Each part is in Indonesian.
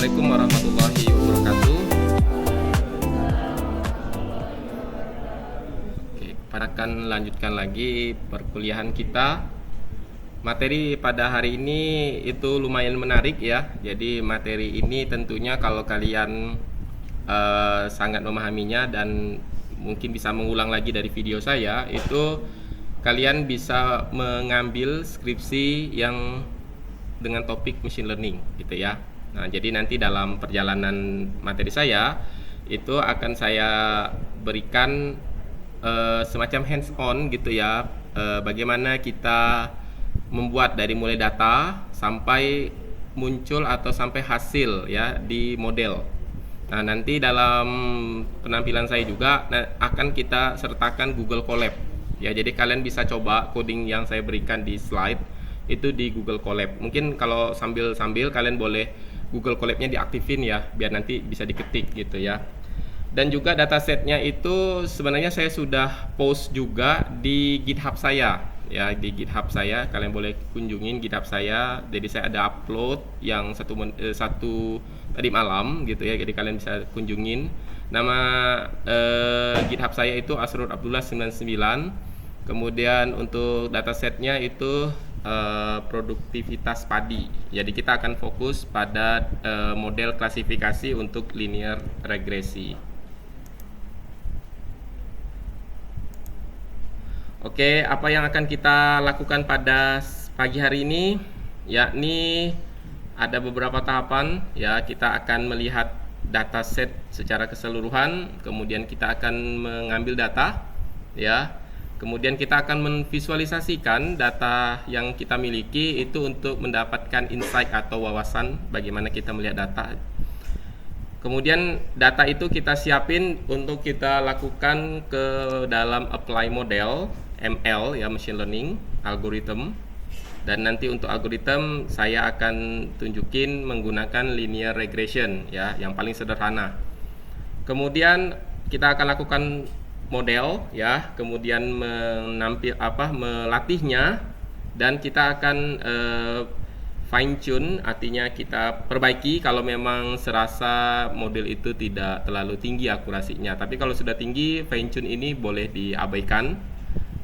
Assalamualaikum warahmatullahi wabarakatuh. Oke, kita akan lanjutkan lagi perkuliahan kita. Materi pada hari ini itu lumayan menarik ya. Jadi materi ini tentunya kalau kalian sangat memahaminya dan mungkin bisa mengulang lagi dari video saya, itu kalian bisa mengambil skripsi yang dengan topik machine learning gitu ya. Nah, jadi nanti dalam perjalanan materi saya itu akan saya berikan semacam hands on gitu ya, bagaimana kita membuat dari mulai data sampai muncul atau sampai hasil ya di model. Nah, nanti dalam penampilan saya juga akan kita sertakan Google Colab ya, jadi kalian bisa coba coding yang saya berikan di slide itu di Google Colab. Mungkin kalau sambil-sambil kalian boleh Google Colab-nya diaktifin ya, biar nanti bisa diketik gitu ya. Dan juga datasetnya itu sebenarnya saya sudah post juga di GitHub saya ya, di GitHub saya kalian boleh kunjungin GitHub saya. Jadi saya ada upload yang satu tadi malam gitu ya, jadi kalian bisa kunjungin. Nama GitHub saya itu Asrul Abdullah 99. Kemudian untuk datasetnya itu produktivitas padi. Jadi kita akan fokus pada model klasifikasi untuk linear regresi. Oke, apa yang akan kita lakukan pada pagi hari ini? Yakni ada beberapa tahapan ya. Kita akan melihat dataset secara keseluruhan, kemudian kita akan mengambil data ya. Kemudian kita akan memvisualisasikan data yang kita miliki itu untuk mendapatkan insight atau wawasan bagaimana kita melihat data. Kemudian data itu kita siapin untuk kita lakukan ke dalam apply model ML ya, machine learning algorithm. Dan nanti untuk algorithm saya akan tunjukin menggunakan linear regression ya, yang paling sederhana. Kemudian kita akan lakukan model ya, kemudian melatihnya, dan kita akan fine tune, artinya kita perbaiki kalau memang serasa model itu tidak terlalu tinggi akurasinya. Tapi kalau sudah tinggi, fine tune ini boleh diabaikan.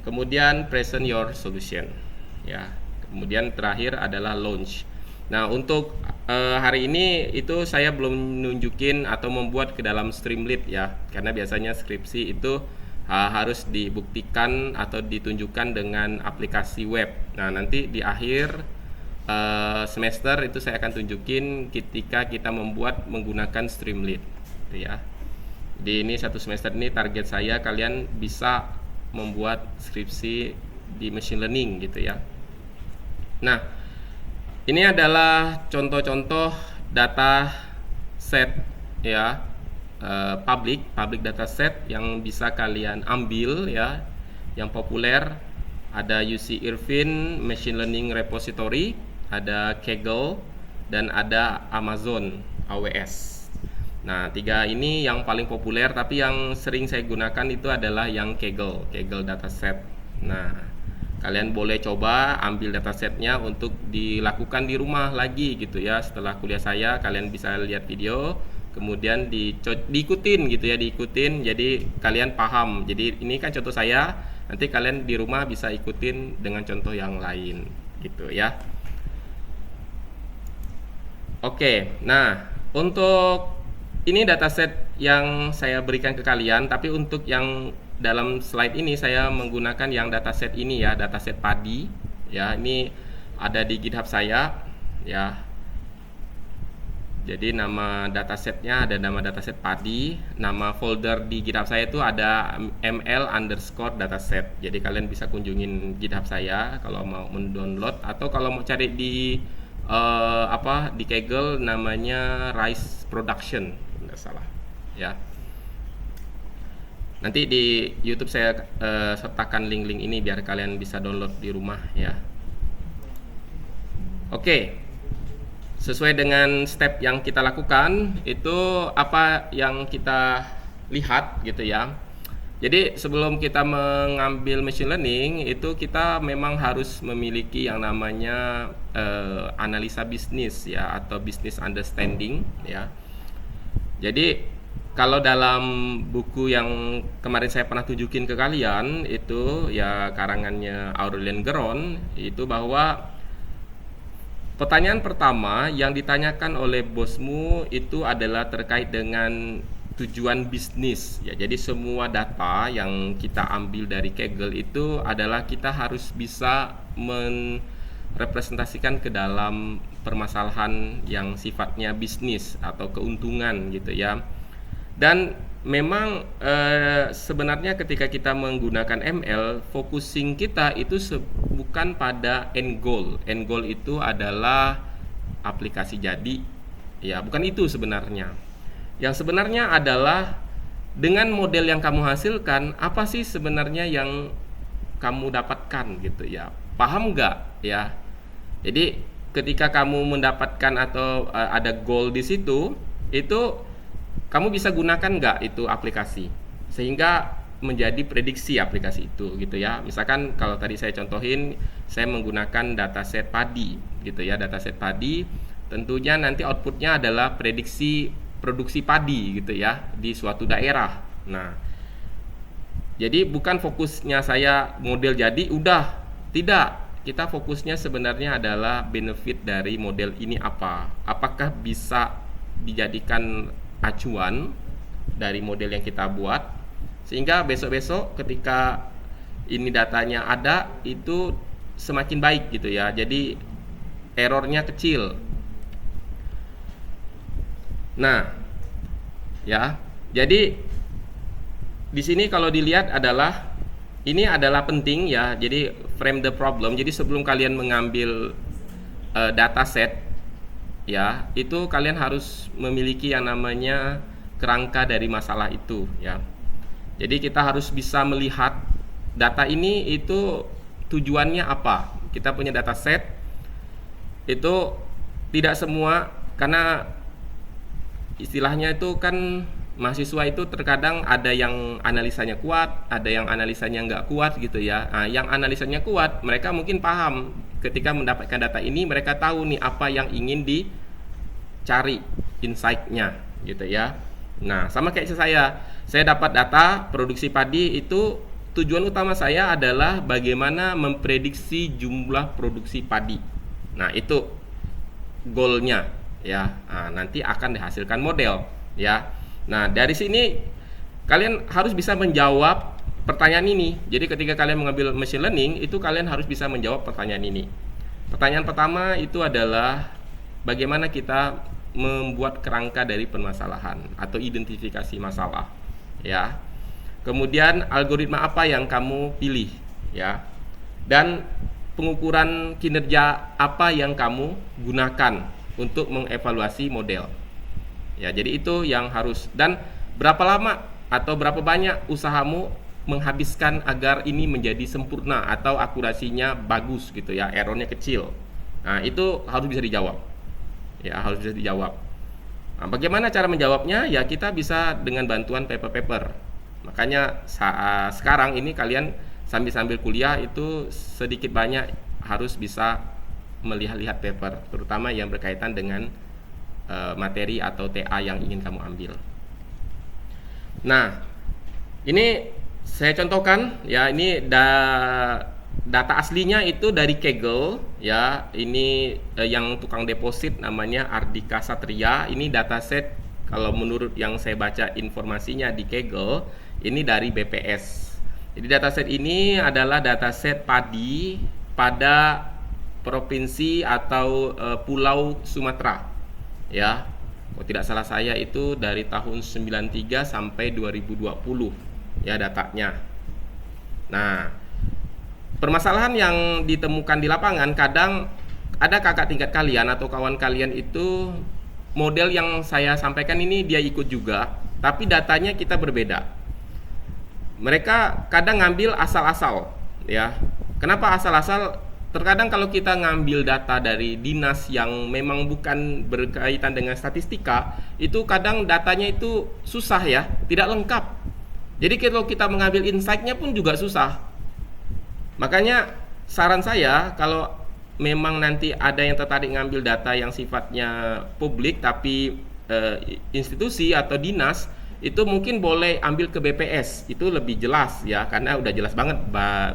Kemudian present your solution ya. Kemudian terakhir adalah launch. Nah, untuk hari ini itu saya belum nunjukin atau membuat ke dalam Streamlit ya, karena biasanya skripsi itu harus dibuktikan atau ditunjukkan dengan aplikasi web. Nah, nanti di akhir semester itu saya akan tunjukin ketika kita membuat menggunakan Streamlit gitu ya. Di ini satu semester ini target saya kalian bisa membuat skripsi di machine learning gitu ya. Nah, ini adalah contoh-contoh data set ya, public data set yang bisa kalian ambil ya. Yang populer ada UC Irvine Machine Learning Repository, ada Kaggle, dan ada Amazon AWS. Nah, tiga ini yang paling populer, tapi yang sering saya gunakan itu adalah yang Kaggle dataset. Nah, kalian boleh coba ambil datasetnya untuk dilakukan di rumah lagi gitu ya. Setelah kuliah saya, kalian bisa lihat video, kemudian diikutin gitu ya, diikutin. Jadi kalian paham. Jadi ini kan contoh saya, nanti kalian di rumah bisa ikutin dengan contoh yang lain gitu ya. Oke, nah untuk ini dataset yang saya berikan ke kalian, tapi untuk yang dalam slide ini saya menggunakan yang dataset ini ya, dataset padi ya. Ini ada di GitHub saya ya. Jadi nama datasetnya ada nama dataset padi. Nama folder di GitHub saya itu ada ml_dataset. Jadi kalian bisa kunjungin GitHub saya kalau mau mendownload, atau kalau mau cari di di Kaggle namanya Rice Production, nggak salah ya. Nanti di YouTube saya sertakan link-link ini biar kalian bisa download di rumah ya. Oke, sesuai dengan step yang kita lakukan itu apa yang kita lihat gitu ya. Jadi sebelum kita mengambil machine learning itu kita memang harus memiliki yang namanya analisa bisnis ya, atau business understanding ya. Jadi kalau dalam buku yang kemarin saya pernah tunjukin ke kalian itu ya, karangannya Aurélien Geron, itu bahwa pertanyaan pertama yang ditanyakan oleh bosmu itu adalah terkait dengan tujuan bisnis ya. Jadi semua data yang kita ambil dari Kaggle itu adalah kita harus bisa merepresentasikan ke dalam permasalahan yang sifatnya bisnis atau keuntungan gitu ya. Dan memang sebenarnya ketika kita menggunakan ML, focusing kita itu bukan pada end goal. End goal itu adalah aplikasi jadi ya, bukan itu sebenarnya. Yang sebenarnya adalah dengan model yang kamu hasilkan, apa sih sebenarnya yang kamu dapatkan gitu ya. Paham nggak ya? Jadi ketika kamu mendapatkan atau ada goal di situ, itu kamu bisa gunakan nggak itu aplikasi sehingga menjadi prediksi aplikasi itu gitu ya. Misalkan kalau tadi saya contohin, saya menggunakan dataset padi gitu ya. Dataset padi tentunya nanti outputnya adalah prediksi produksi padi gitu ya di suatu daerah. Nah, jadi bukan fokusnya saya model jadi udah, tidak. Kita fokusnya sebenarnya adalah benefit dari model ini apa. Apakah bisa dijadikan acuan dari model yang kita buat sehingga besok-besok ketika ini datanya ada itu semakin baik gitu ya. Jadi errornya kecil. Nah, ya. Jadi di sini kalau dilihat adalah ini adalah penting ya. Jadi frame the problem. Jadi sebelum kalian mengambil dataset ya, itu kalian harus memiliki yang namanya kerangka dari masalah itu ya. Jadi kita harus bisa melihat data ini itu tujuannya apa. Kita punya dataset itu tidak semua, karena istilahnya itu kan mahasiswa itu terkadang ada yang analisanya kuat, ada yang analisanya nggak kuat gitu ya. Nah, yang analisanya kuat mereka mungkin paham ketika mendapatkan data ini, mereka tahu nih apa yang ingin dicari insight-nya gitu ya. Nah, sama kayak saya dapat data produksi padi itu, tujuan utama saya adalah bagaimana memprediksi jumlah produksi padi. Nah, itu goalnya ya. Nah, nanti akan dihasilkan model ya. Nah, dari sini kalian harus bisa menjawab pertanyaan ini. Jadi ketika kalian mengambil machine learning itu kalian harus bisa menjawab pertanyaan ini. Pertanyaan pertama itu adalah bagaimana kita membuat kerangka dari permasalahan atau identifikasi masalah ya. Kemudian algoritma apa yang kamu pilih ya. Dan pengukuran kinerja apa yang kamu gunakan untuk mengevaluasi model. Ya, jadi itu yang harus, dan berapa lama atau berapa banyak usahamu menghabiskan agar ini menjadi sempurna atau akurasinya bagus gitu ya, errornya kecil. Nah, itu harus bisa dijawab. Ya, harus bisa dijawab. Nah, bagaimana cara menjawabnya? Ya, kita bisa dengan bantuan paper-paper. Makanya sekarang ini kalian sambil kuliah itu sedikit banyak harus bisa melihat-lihat paper, terutama yang berkaitan dengan materi atau TA yang ingin kamu ambil. Nah, ini saya contohkan ya, ini data aslinya itu dari Kaggle ya. Ini yang tukang deposit namanya Ardika Satria. Ini dataset kalau menurut yang saya baca informasinya di Kaggle ini dari BPS. Jadi dataset ini adalah dataset padi pada provinsi atau pulau Sumatera. Ya, kalau tidak salah saya itu dari tahun 93 sampai 2020 ya datanya. Nah, permasalahan yang ditemukan di lapangan, kadang ada kakak tingkat kalian atau kawan kalian itu model yang saya sampaikan ini dia ikut juga, tapi datanya kita berbeda. Mereka kadang ngambil asal-asal ya. Kenapa asal-asal? Terkadang kalau kita ngambil data dari dinas yang memang bukan berkaitan dengan statistika, itu kadang datanya itu susah ya, tidak lengkap. Jadi kalau kita mengambil insight-nya pun juga susah. Makanya saran saya, kalau memang nanti ada yang tertarik ngambil data yang sifatnya publik tapi institusi atau dinas, itu mungkin boleh ambil ke BPS, itu lebih jelas ya, karena udah jelas banget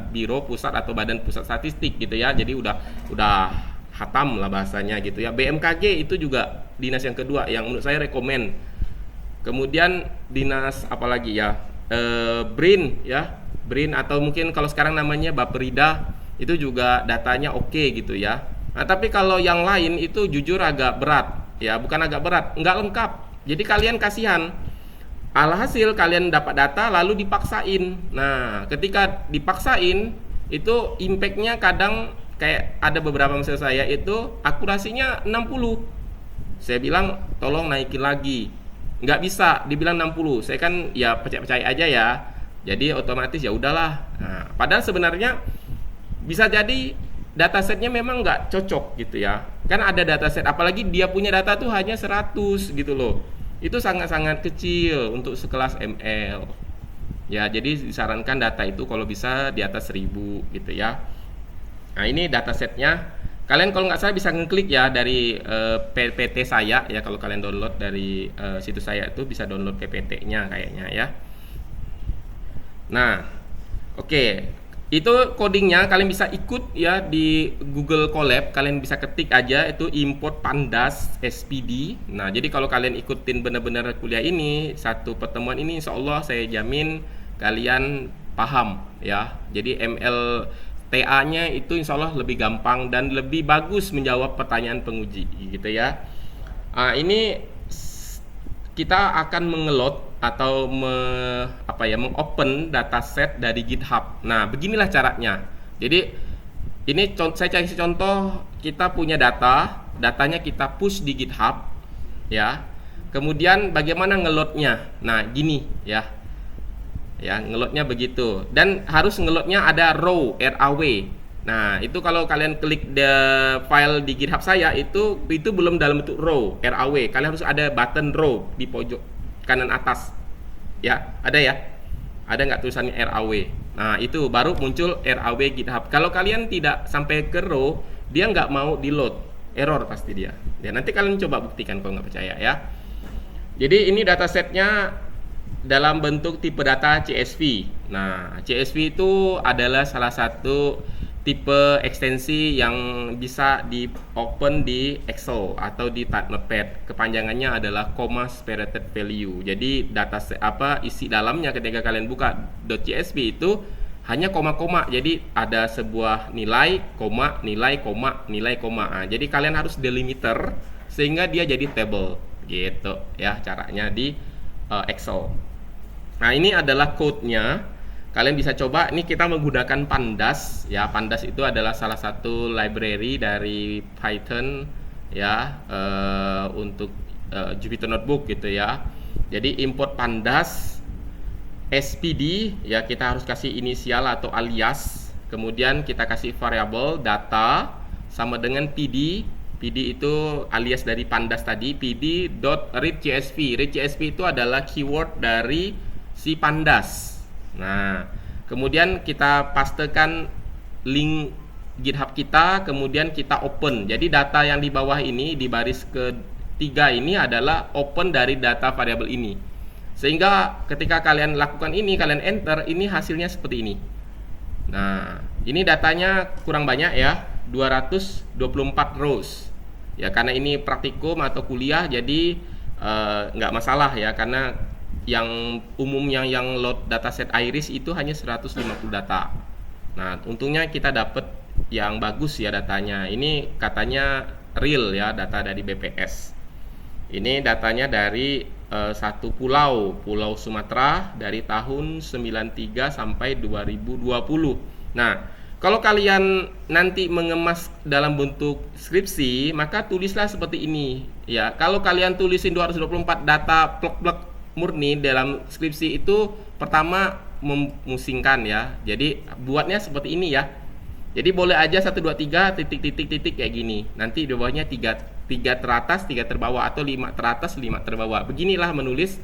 Biro Pusat atau Badan Pusat Statistik gitu ya. Jadi udah hatam lah bahasanya gitu ya. BMKG itu juga dinas yang kedua yang menurut saya rekomen. Kemudian dinas apalagi ya, BRIN ya, BRIN atau mungkin kalau sekarang namanya Bapperida, itu juga datanya oke gitu ya. Nah, tapi kalau yang lain itu jujur agak berat ya, bukan agak berat, nggak lengkap. Jadi kalian kasihan, alhasil kalian dapat data lalu dipaksain. Nah, ketika dipaksain itu impactnya kadang kayak ada beberapa misal saya itu akurasinya 60. Saya bilang tolong naikin lagi. Nggak bisa dibilang 60. Saya kan ya percaya aja ya. Jadi otomatis ya udahlah. Nah, padahal sebenarnya bisa jadi datasetnya memang nggak cocok gitu ya. Kan ada dataset, apalagi dia punya data tuh hanya 100 gitu loh. Itu sangat-sangat kecil untuk sekelas ML. Ya, jadi disarankan data itu kalau bisa di atas 1000 gitu ya. Nah, ini datasetnya. Kalian kalau nggak salah bisa ngeklik ya dari PPT saya ya, kalau kalian download dari situs saya itu bisa download PPT-nya kayaknya ya. Nah, oke. Itu codingnya kalian bisa ikut ya di Google Colab, kalian bisa ketik aja itu import pandas SPD. Nah, jadi kalau kalian ikutin benar-benar kuliah ini, satu pertemuan ini, insya Allah saya jamin kalian paham ya. Jadi ML TA-nya itu insya Allah lebih gampang dan lebih bagus menjawab pertanyaan penguji gitu ya. Ini kita akan mengelot atau mengopen dataset dari GitHub. Nah, beginilah caranya. Jadi ini saya kasih contoh, kita punya datanya kita push di GitHub ya. Kemudian bagaimana ngelotnya? Nah, gini ya. Ya, ngelotnya begitu. Dan harus ngelotnya ada raw, RAW. Nah, itu kalau kalian klik file di GitHub saya itu belum dalam bentuk raw, RAW. Kalian harus ada button raw di pojok kanan atas. Ya, ada ya? Ada nggak tulisannya RAW? Nah, itu baru muncul RAW GitHub. Kalau kalian tidak sampai ke raw, dia nggak mau di load. Error pasti dia. Ya, nanti kalian coba buktikan kalau nggak percaya ya. Jadi ini datasetnya dalam bentuk tipe data CSV. Nah, CSV itu adalah salah satu tipe ekstensi yang bisa di open di Excel atau di Notepad. Kepanjangannya adalah comma separated value. Jadi data isi dalamnya ketika kalian buka .csv itu hanya koma-koma. Jadi ada sebuah nilai, koma, nilai, koma, nilai, koma. Nah, jadi kalian harus delimiter sehingga dia jadi table gitu ya caranya di Excel. Nah, ini adalah code-nya. Kalian bisa coba, ini kita menggunakan Pandas ya. Pandas itu adalah salah satu library dari Python ya, untuk Jupyter Notebook gitu ya. Jadi import Pandas SPD ya, kita harus kasih inisial atau alias. Kemudian kita kasih variabel data sama dengan PD. PD itu alias dari Pandas tadi, pd.readcsv. Readcsv itu adalah keyword dari si Pandas. Nah, kemudian kita pastekan link GitHub kita, kemudian kita open. Jadi data yang di bawah ini, di baris ketiga ini adalah open dari data variabel ini. Sehingga ketika kalian lakukan ini, kalian enter, ini hasilnya seperti ini. Nah, ini datanya kurang banyak ya, 224 rows. Ya, karena ini praktikum atau kuliah, jadi nggak masalah ya, karena yang umumnya yang load dataset Iris itu hanya 150 data. Nah, untungnya kita dapat yang bagus ya datanya. Ini katanya real ya, data dari BPS. Ini datanya dari satu pulau Sumatera dari tahun 93 sampai 2020. Nah, kalau kalian nanti mengemas dalam bentuk skripsi, maka tulislah seperti ini ya. Kalau kalian tulisin 224 data plek-plek murni dalam skripsi itu pertama memusingkan ya. Jadi buatnya seperti ini ya. Jadi boleh aja 1 2 3 titik kayak gini. Nanti di bawahnya 3 teratas, 3 terbawah atau 5 teratas, 5 terbawah. Beginilah menulis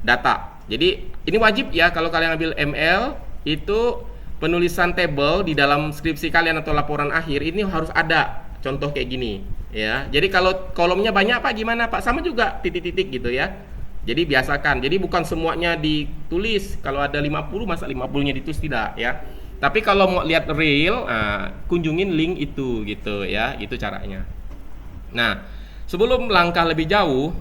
data Jadi ini wajib ya kalau kalian ambil ML itu penulisan table di dalam skripsi kalian atau laporan akhir ini harus ada contoh kayak gini ya. Jadi kalau kolomnya banyak Pak gimana Pak? Sama juga titik-titik gitu ya. Jadi biasakan. Jadi bukan semuanya ditulis. Kalau ada 50 masa 50-nya ditulis tidak ya. Tapi kalau mau lihat real, kunjungin link itu gitu ya. Itu caranya. Nah, sebelum langkah lebih jauh,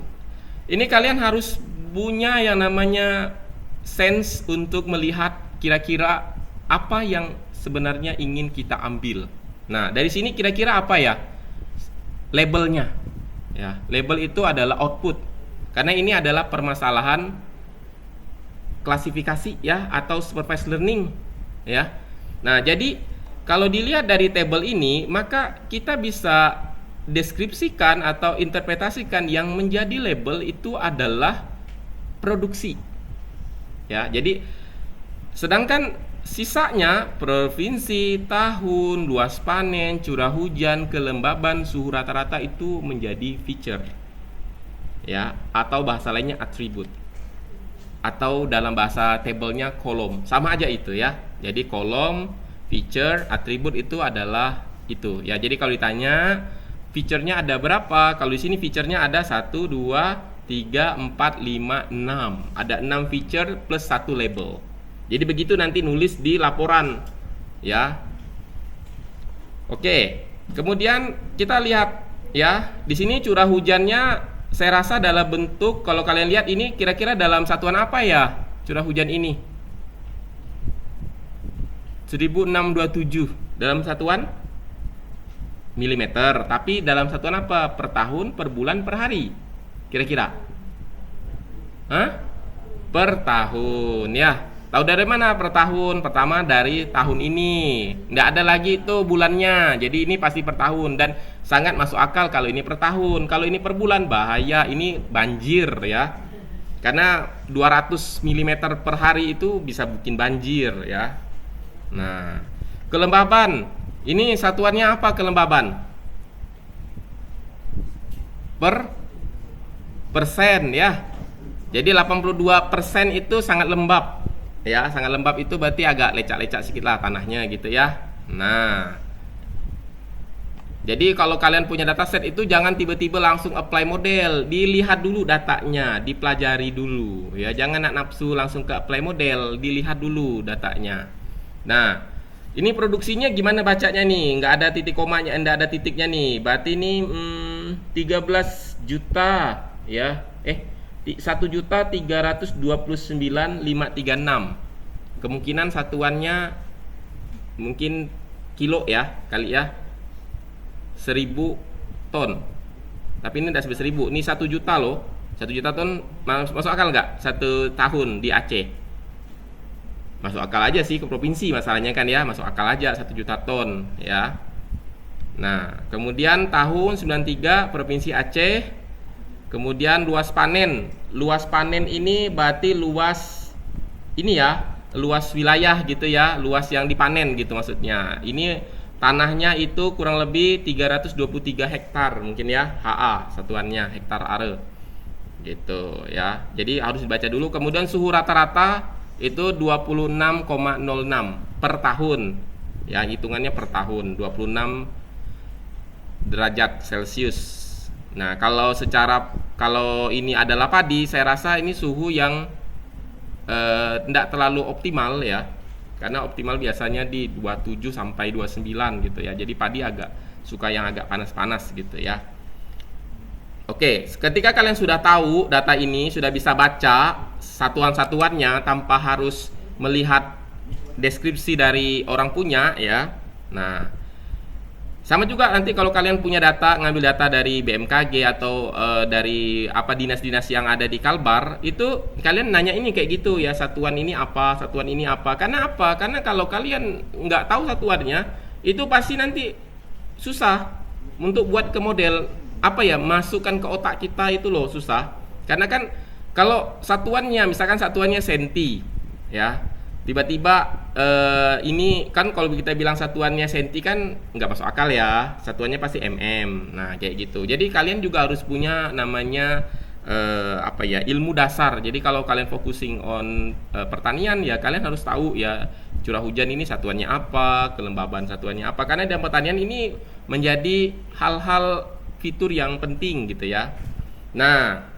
ini kalian harus punya yang namanya sense untuk melihat kira-kira apa yang sebenarnya ingin kita ambil. Nah, dari sini kira-kira apa ya? Labelnya. Ya, label itu adalah output. Karena ini adalah permasalahan klasifikasi ya atau supervised learning ya. Nah, jadi kalau dilihat dari tabel ini, maka kita bisa deskripsikan atau interpretasikan yang menjadi label itu adalah produksi. Ya, jadi sedangkan sisanya provinsi, tahun, luas panen, curah hujan, kelembaban, suhu rata-rata itu menjadi feature. Ya, atau bahasa lainnya atribut. Atau dalam bahasa tabelnya kolom. Sama aja itu ya. Jadi kolom, feature, atribut itu adalah itu. Ya, jadi kalau ditanya feature-nya ada berapa? Kalau di sini feature-nya ada 1 2 3 4 5 6. Ada 6 feature plus 1 label. Jadi begitu nanti nulis di laporan ya. Oke. Kemudian kita lihat ya, di sini curah hujannya saya rasa dalam bentuk, kalau kalian lihat ini kira-kira dalam satuan apa ya curah hujan ini? 1627 dalam satuan milimeter. Tapi dalam satuan apa? Per tahun, per bulan, per hari. Kira-kira? Hah? Per tahun ya. Tahu dari mana per tahun? Pertama dari tahun ini. Nggak ada lagi itu bulannya. Jadi ini pasti per tahun dan sangat masuk akal kalau ini per tahun. Kalau ini per bulan bahaya, ini banjir ya. Karena 200 mm per hari itu bisa bikin banjir ya. Nah, kelembaban. Ini satuannya apa kelembaban? Per persen ya. Jadi 82% itu sangat lembab. Ya, sangat lembab itu berarti agak lecak-lecak sedikit lah tanahnya gitu ya. Nah, jadi kalau kalian punya dataset itu jangan tiba-tiba langsung apply model, dilihat dulu datanya, dipelajari dulu ya. Jangan nak nafsu langsung ke apply model, dilihat dulu datanya. Nah, ini produksinya gimana bacanya nih? Nggak ada titik komanya, nggak ada titiknya nih. Berarti ini 13 juta ya. 1.329.536. Kemungkinan satuannya mungkin kilo ya, kali ya. 1000 ton. Tapi ini tidak sampai 1000. Ini 1 juta loh. 1 juta ton masuk akal nggak? 1 tahun di Aceh. Masuk akal aja sih ke provinsi masalahnya kan ya. Masuk akal aja 1 juta ton ya. Nah, kemudian tahun 93 Provinsi Aceh. Kemudian luas panen. Luas panen ini berarti luas ini ya, luas wilayah gitu ya, luas yang dipanen gitu maksudnya. Ini tanahnya itu kurang lebih 323 hektar mungkin ya, HA satuannya, hektar are. Gitu ya. Jadi harus dibaca dulu. Kemudian suhu rata-rata itu 26,06 per tahun. Ya, hitungannya per tahun 26 derajat Celcius. Nah, kalau ini adalah padi, saya rasa ini suhu yang tidak terlalu optimal ya. Karena optimal biasanya di 27 sampai 29 gitu ya. Jadi padi agak suka yang agak panas-panas gitu ya. Oke, ketika kalian sudah tahu data ini, sudah bisa baca satuan-satuannya tanpa harus melihat deskripsi dari orang punya ya. Nah, sama juga nanti kalau kalian punya data, ngambil data dari BMKG atau dari apa dinas-dinas yang ada di Kalbar, itu kalian nanya ini kayak gitu ya, satuan ini apa, satuan ini apa. Karena apa? Karena kalau kalian nggak tahu satuannya, itu pasti nanti susah untuk buat ke model apa ya, masukkan ke otak kita itu loh susah. Karena kan kalau satuannya, misalkan satuannya senti, ya. Tiba-tiba ini kan kalau kita bilang satuannya senti kan nggak masuk akal ya, satuannya pasti mm. Nah kayak gitu. Jadi kalian juga harus punya namanya apa ya, ilmu dasar. Jadi kalau kalian focusing on pertanian ya kalian harus tahu ya curah hujan ini satuannya apa, kelembaban satuannya apa, karena dalam pertanian ini menjadi hal-hal fitur yang penting gitu ya. Nah,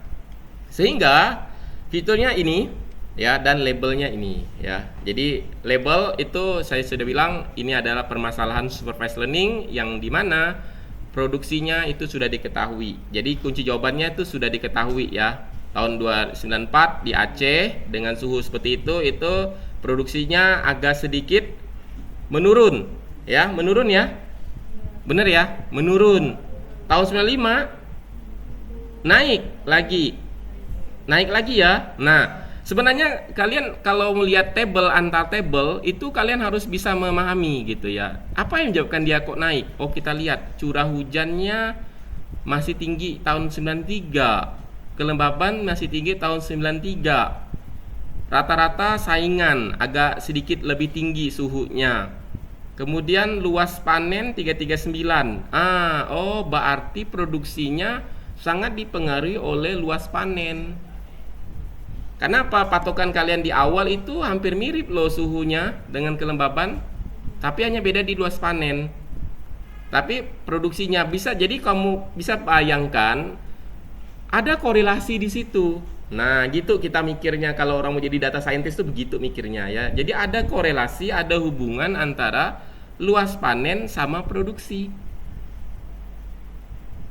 sehingga fiturnya ini ya dan labelnya ini ya. Jadi label itu saya sudah bilang ini adalah permasalahan supervised learning yang dimana produksinya itu sudah diketahui. Jadi kunci jawabannya itu sudah diketahui ya. Tahun 294 di Aceh dengan suhu seperti itu produksinya agak sedikit menurun ya, menurun ya. Bener ya? Menurun. Tahun 95 naik lagi. Naik lagi ya. Nah, sebenarnya kalian kalau melihat tabel antar tabel itu kalian harus bisa memahami gitu ya. Apa yang menyebabkan dia kok naik? Oh, kita lihat curah hujannya masih tinggi tahun 93. Kelembaban masih tinggi tahun 93. Rata-rata saingan agak sedikit lebih tinggi suhunya. Kemudian luas panen 339. Oh, berarti produksinya sangat dipengaruhi oleh luas panen. Kenapa patokan kalian di awal itu hampir mirip loh suhunya dengan kelembaban, tapi hanya beda di luas panen. Tapi produksinya bisa, jadi kamu bisa bayangkan ada korelasi di situ. Nah, gitu kita mikirnya kalau orang mau jadi data scientist itu begitu mikirnya ya. Jadi ada korelasi, ada hubungan antara luas panen sama produksi.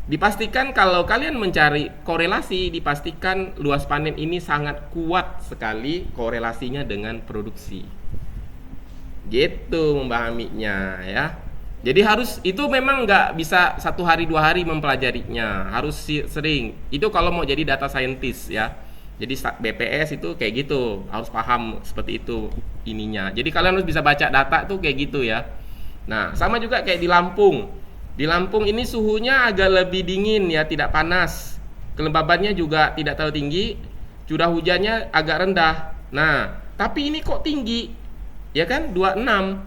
Dipastikan kalau kalian mencari korelasi, dipastikan luas panen ini sangat kuat sekali korelasinya dengan produksi. Gitu memahaminya ya. Jadi harus, itu memang nggak bisa 1 hari 2 hari mempelajarinya, harus sering. Itu kalau mau jadi data scientist ya. Jadi BPS itu kayak gitu, harus paham seperti itu ininya. Jadi kalian harus bisa baca data tuh kayak gitu ya. Nah, sama juga kayak di Lampung. Di Lampung ini suhunya agak lebih dingin ya, tidak panas. Kelembabannya juga tidak terlalu tinggi, curah hujannya agak rendah. Nah, tapi ini kok tinggi? Ya kan, 26.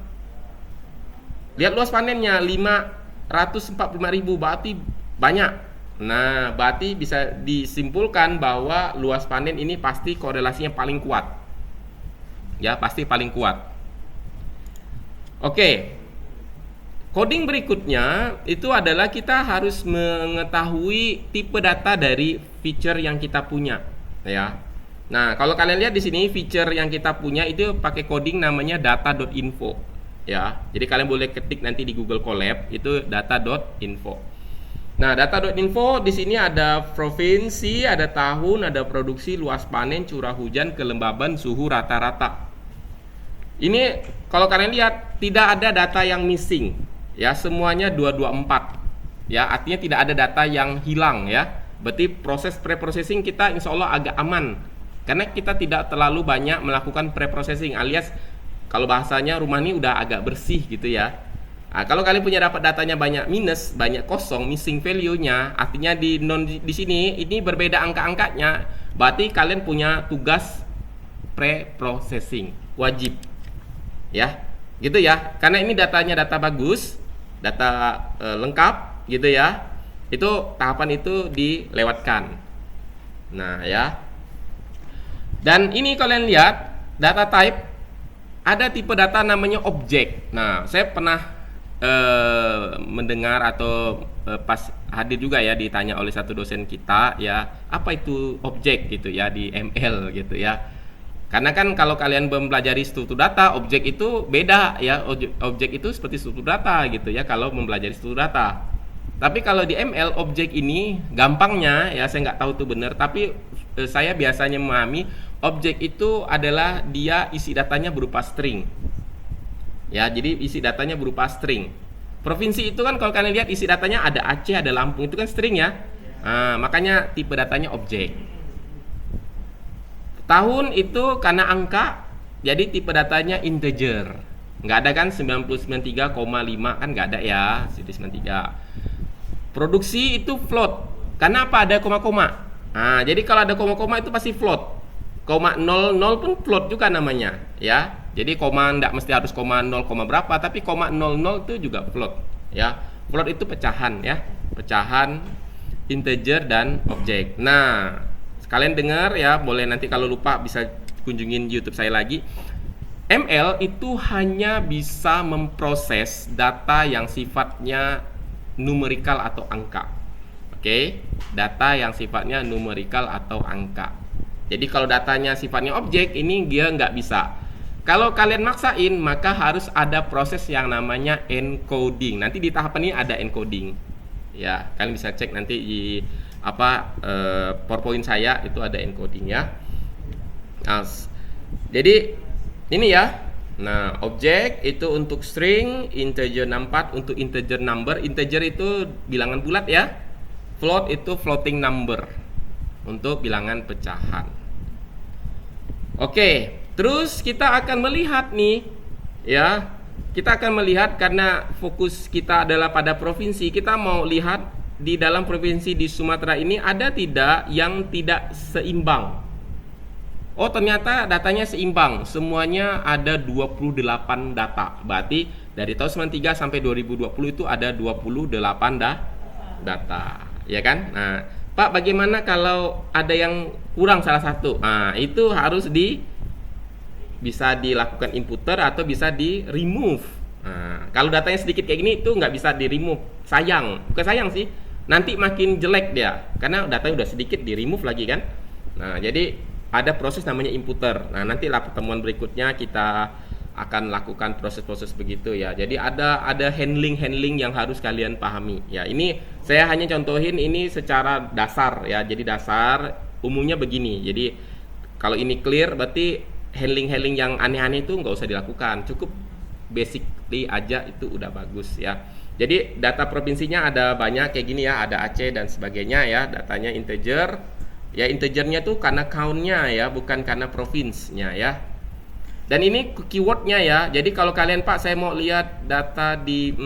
Lihat luas panennya 545.000, berarti banyak. Nah, berarti bisa disimpulkan bahwa luas panen ini pasti korelasinya paling kuat. Ya, pasti paling kuat. Oke. Coding berikutnya itu adalah kita harus mengetahui tipe data dari feature yang kita punya, ya. Nah, kalau kalian lihat di sini feature yang kita punya itu pakai coding namanya data.info, ya. Jadi kalian boleh ketik nanti di Google Colab itu data.info. Nah, data.info di sini ada provinsi, ada tahun, ada produksi, luas panen, curah hujan, kelembaban, suhu rata-rata. Ini kalau kalian lihat tidak ada data yang missing. Ya, semuanya 224. Ya, artinya tidak ada data yang hilang ya. Berarti proses pre-processing kita insya Allah agak aman. Karena kita tidak terlalu banyak melakukan pre-processing, alias kalau bahasanya rumah ini udah agak bersih gitu ya. Nah, kalau kalian punya dapat datanya banyak minus, banyak kosong, missing value-nya, artinya di sini ini berbeda angka-angkanya, berarti kalian punya tugas pre-processing wajib. Ya. Gitu ya. Karena ini datanya data bagus, data lengkap gitu ya, itu tahapan itu dilewatkan. Nah ya, dan ini kalian lihat data type, ada tipe data namanya objek. Nah, saya pernah mendengar atau pas hadir juga ya, ditanya oleh satu dosen kita ya, apa itu objek gitu ya di ML gitu ya. Karena kan kalau kalian mempelajari struktur data, objek itu beda ya. Objek itu seperti struktur data gitu ya kalau mempelajari struktur data. Tapi kalau di ML, objek ini gampangnya ya, saya nggak tahu itu benar, tapi saya biasanya memahami objek itu adalah dia isi datanya berupa string. Ya, jadi isi datanya berupa string. Provinsi itu kan kalau kalian lihat isi datanya ada Aceh, ada Lampung, itu kan string ya. Nah, makanya tipe datanya objek. Tahun itu karena angka, jadi tipe datanya integer. Nggak ada kan 993,5 kan nggak ada ya, 93. Produksi itu float. Karena apa? Ada koma-koma. Nah, jadi kalau ada koma-koma itu pasti float. Koma 00 pun float juga namanya, ya. Jadi koma nggak mesti harus koma 0, berapa, tapi koma 00 itu juga float, ya. Float itu pecahan ya, pecahan integer dan objek. Nah, kalian dengar ya, boleh nanti kalau lupa bisa kunjungin YouTube saya lagi. ML itu hanya bisa memproses data yang sifatnya numerikal atau angka. Oke, data yang sifatnya numerikal atau angka. Jadi kalau datanya sifatnya objek, ini dia nggak bisa. Kalau kalian maksain, maka harus ada proses yang namanya encoding. Nanti di tahapan ini ada encoding. Ya, kalian bisa cek nanti di PowerPoint saya itu ada encoding ya. Nah, jadi ini ya. Nah, objek itu untuk string, integer 64 untuk integer number. Integer itu bilangan bulat ya. Float itu floating number untuk bilangan pecahan. Oke. Terus kita akan melihat nih, ya, kita akan melihat karena fokus kita adalah pada provinsi, kita mau lihat di dalam provinsi di Sumatera ini ada tidak yang tidak seimbang. Oh, ternyata datanya seimbang, semuanya ada 28 data, berarti dari tahun 93 sampai 2020 itu ada 28 data, ya kan? Nah, Pak, bagaimana kalau ada yang kurang salah satu? Nah, itu harus bisa dilakukan inputer atau bisa di remove. Nah, kalau datanya sedikit kayak gini itu nggak bisa di remove, sayang, bukan sayang sih, nanti makin jelek dia karena datanya udah sedikit di remove lagi kan. Nah, jadi ada proses namanya inputer. Nah, nanti lah pertemuan berikutnya kita akan lakukan proses-proses begitu ya. Jadi ada handling yang harus kalian pahami ya. Ini saya hanya contohin ini secara dasar ya. Jadi dasar umumnya begini. Jadi kalau ini clear berarti handling yang aneh-aneh itu nggak usah dilakukan, cukup basically aja itu udah bagus ya. Jadi data provinsinya ada banyak kayak gini ya, ada Aceh dan sebagainya ya, datanya integer ya, integernya tuh karena countnya ya, bukan karena provinsnya ya. Dan ini keywordnya ya, jadi kalau kalian Pak saya mau lihat data di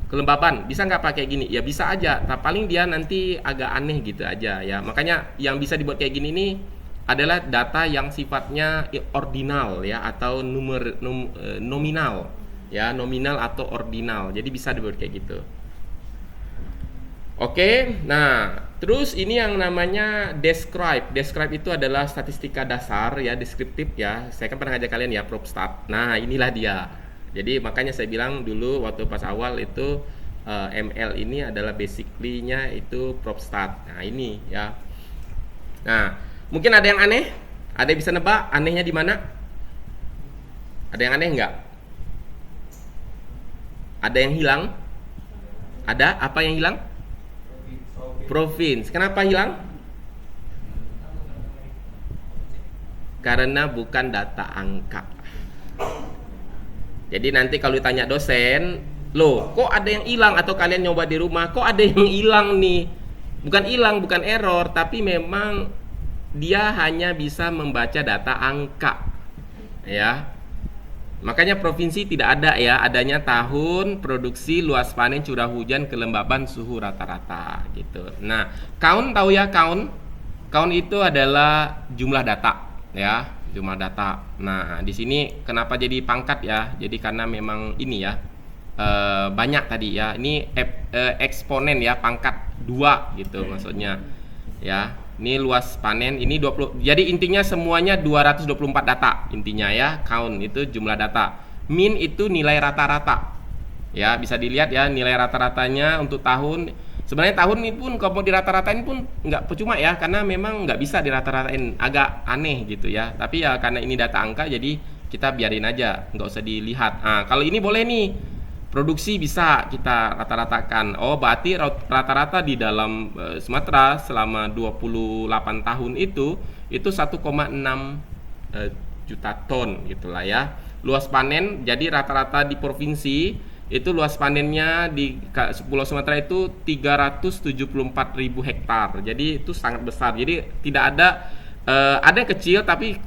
kelembaban, bisa nggak pakai gini? Ya bisa aja, tapi paling dia nanti agak aneh gitu aja ya. Makanya yang bisa dibuat kayak gini nih adalah data yang sifatnya ordinal ya, atau nominal ya, nominal atau ordinal. Jadi bisa dibuat kayak gitu. Oke, nah terus ini yang namanya describe. Describe itu adalah statistika dasar ya, deskriptif ya. Saya kan pernah ngajak kalian ya PropStat. Nah inilah dia. Jadi makanya saya bilang dulu waktu pas awal itu ML ini adalah basically-nya itu PropStat. Nah ini ya. Nah mungkin ada yang aneh, ada yang bisa nebak anehnya di mana? Ada yang aneh nggak? Ada yang hilang? Ada apa yang hilang? Provinsi. Kenapa hilang? Karena bukan data angka. Jadi nanti kalau ditanya dosen, loh kok ada yang hilang, atau kalian nyoba di rumah, kok ada yang hilang nih? Bukan hilang, bukan error, tapi memang dia hanya bisa membaca data angka ya. Makanya provinsi tidak ada ya, adanya tahun, produksi, luas panen, curah hujan, kelembaban, suhu rata-rata gitu. Nah, count tahu ya, count itu adalah jumlah data ya, jumlah data. Nah, di sini kenapa jadi pangkat ya? Jadi karena memang ini ya, banyak tadi ya. Ini eksponen ya, pangkat 2 gitu maksudnya ya. Ini luas panen, ini 20. Jadi intinya semuanya 224 data intinya ya. Count itu jumlah data. Min itu nilai rata-rata. Ya, bisa dilihat ya nilai rata-ratanya untuk tahun. Sebenarnya tahun ini pun kalau mau dirata-ratain pun nggak percuma ya, karena memang nggak bisa dirata-ratain, agak aneh gitu ya. Tapi ya karena ini data angka jadi kita biarin aja, nggak usah dilihat. Nah, kalau ini boleh nih. Produksi bisa kita rata-ratakan. Oh, berarti rata-rata di dalam Sumatera selama 28 tahun itu 1,6 juta ton gitulah ya. Luas panen, jadi rata-rata di provinsi itu luas panennya di Pulau Sumatera itu 374.000 hektar. Jadi itu sangat besar. Jadi tidak ada yang kecil, tapi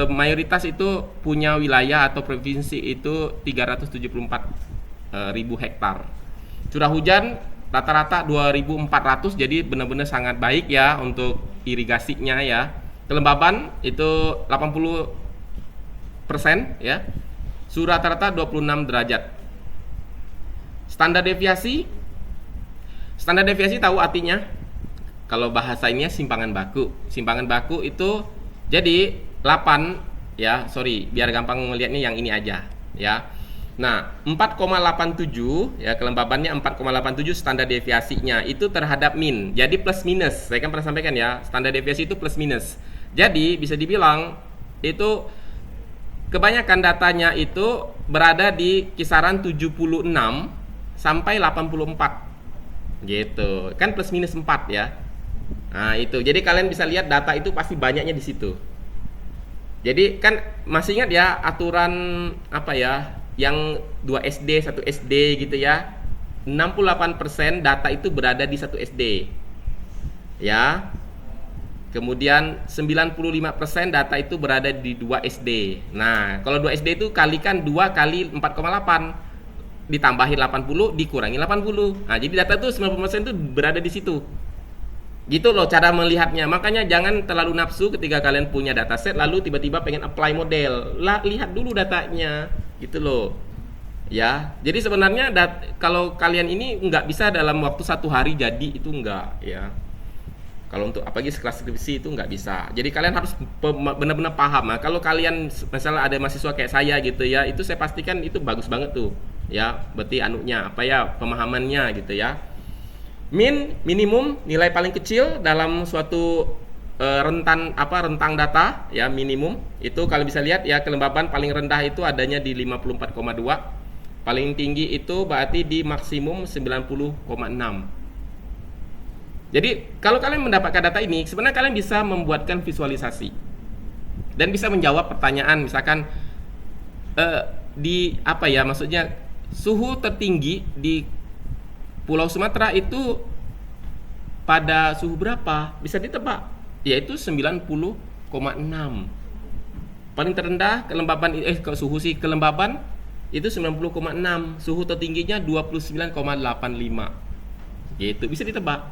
mayoritas itu punya wilayah atau provinsi itu 374.000 hektar. Curah hujan rata-rata 2.400, jadi benar-benar sangat baik ya untuk irigasinya ya. Kelembaban itu 80% ya. Suhu rata-rata 26 derajat. Standar deviasi tahu artinya? kalau bahasanya simpangan baku. Simpangan baku itu jadi 8 ya, sorry, biar gampang melihatnya yang ini aja ya. Nah, 4,87 ya, kelembabannya 4,87 standar deviasinya itu terhadap min. Jadi plus minus. Saya kan pernah sampaikan ya, standar deviasi itu plus minus. Jadi bisa dibilang itu kebanyakan datanya itu berada di kisaran 76 sampai 84. Gitu. Kan plus minus 4 ya. Nah, itu. Jadi kalian bisa lihat data itu pasti banyaknya di situ. Jadi kan masih ingat ya aturan apa ya? Yang 2 SD, 1 SD gitu ya. 68% data itu berada di 1 SD. Ya. Kemudian 95% data itu berada di 2 SD. Nah, kalau 2 SD itu kalikan 2 kali 4,8. Ditambahin 80, dikurangi 80. Nah, jadi data itu 90% itu berada di situ. Gitu loh cara melihatnya. Makanya jangan terlalu nafsu ketika kalian punya dataset lalu tiba-tiba pengen apply model. Lihat dulu datanya. Gitu loh. Ya. Jadi sebenarnya kalau kalian ini nggak bisa dalam waktu 1 hari jadi, itu enggak ya. Kalau untuk apalagi kelas skripsi itu nggak bisa. Jadi kalian harus benar-benar paham. Nah, kalau kalian misalnya ada mahasiswa kayak saya gitu ya, itu saya pastikan itu bagus banget tuh. Ya, berarti anunya apa ya, pemahamannya gitu ya. Minimum nilai paling kecil dalam suatu rentang data ya, minimum itu kalian bisa lihat ya, kelembaban paling rendah itu adanya di 54,2, paling tinggi itu berarti di maksimum 90,6. jadi kalau kalian mendapatkan data ini sebenarnya kalian bisa membuatkan visualisasi dan bisa menjawab pertanyaan misalkan di apa ya, maksudnya suhu tertinggi di Pulau Sumatera itu pada suhu berapa? Bisa ditebak, yaitu 90,6. Paling terendah kelembaban kelembaban itu 90,6. Suhu tertingginya 29,85. Gitu, bisa ditebak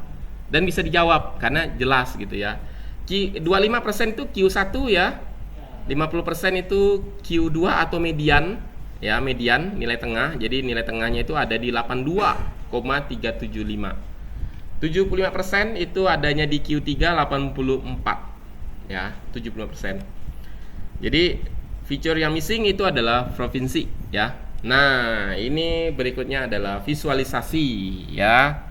dan bisa dijawab karena jelas gitu ya. 25% itu Q1 ya. 50% itu Q2 atau median ya, median nilai tengah. Jadi nilai tengahnya itu ada di 82,375. 75% itu adanya di Q3 84 ya, 75%. Jadi feature yang missing itu adalah provinsi ya. Nah, ini berikutnya adalah visualisasi ya.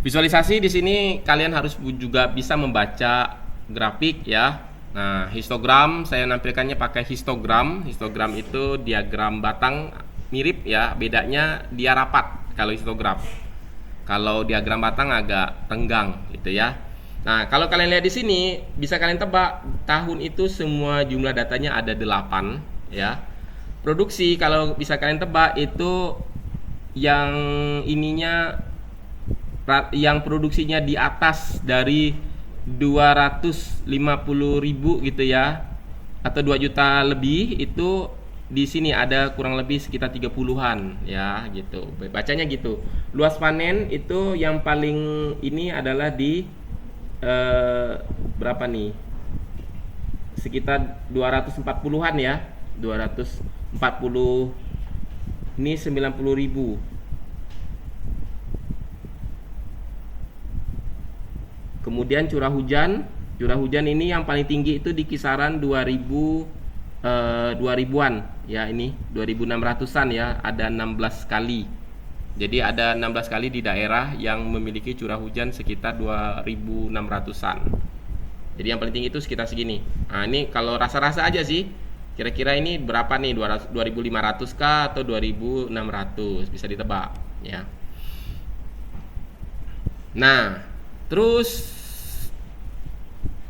Visualisasi di sini kalian harus juga bisa membaca grafik ya. Nah, histogram saya nampilkannya pakai histogram. Histogram itu diagram batang mirip ya, bedanya dia rapat kalau histogram. Kalau diagram batang agak tenggang gitu ya. Nah, kalau kalian lihat di sini bisa kalian tebak tahun itu semua jumlah datanya ada 8 ya. Produksi kalau bisa kalian tebak itu yang ininya, yang produksinya di atas dari 250.000 gitu ya, atau 2 juta lebih, itu di sini ada kurang lebih sekitar 30-an ya gitu. Bacanya gitu. Luas panen itu yang paling ini adalah di berapa nih? Sekitar 240-an ya. 240 ini 90.000. Kemudian curah hujan ini yang paling tinggi itu di kisaran 2000-an ya, ini 2600-an ya, ada 16 kali. Jadi ada 16 kali di daerah yang memiliki curah hujan sekitar 2600-an. Jadi yang paling tinggi itu sekitar segini. Nah, ini kalau rasa-rasa aja sih. Kira-kira ini berapa nih? 2500 kah atau 2600? Bisa ditebak ya. Nah, terus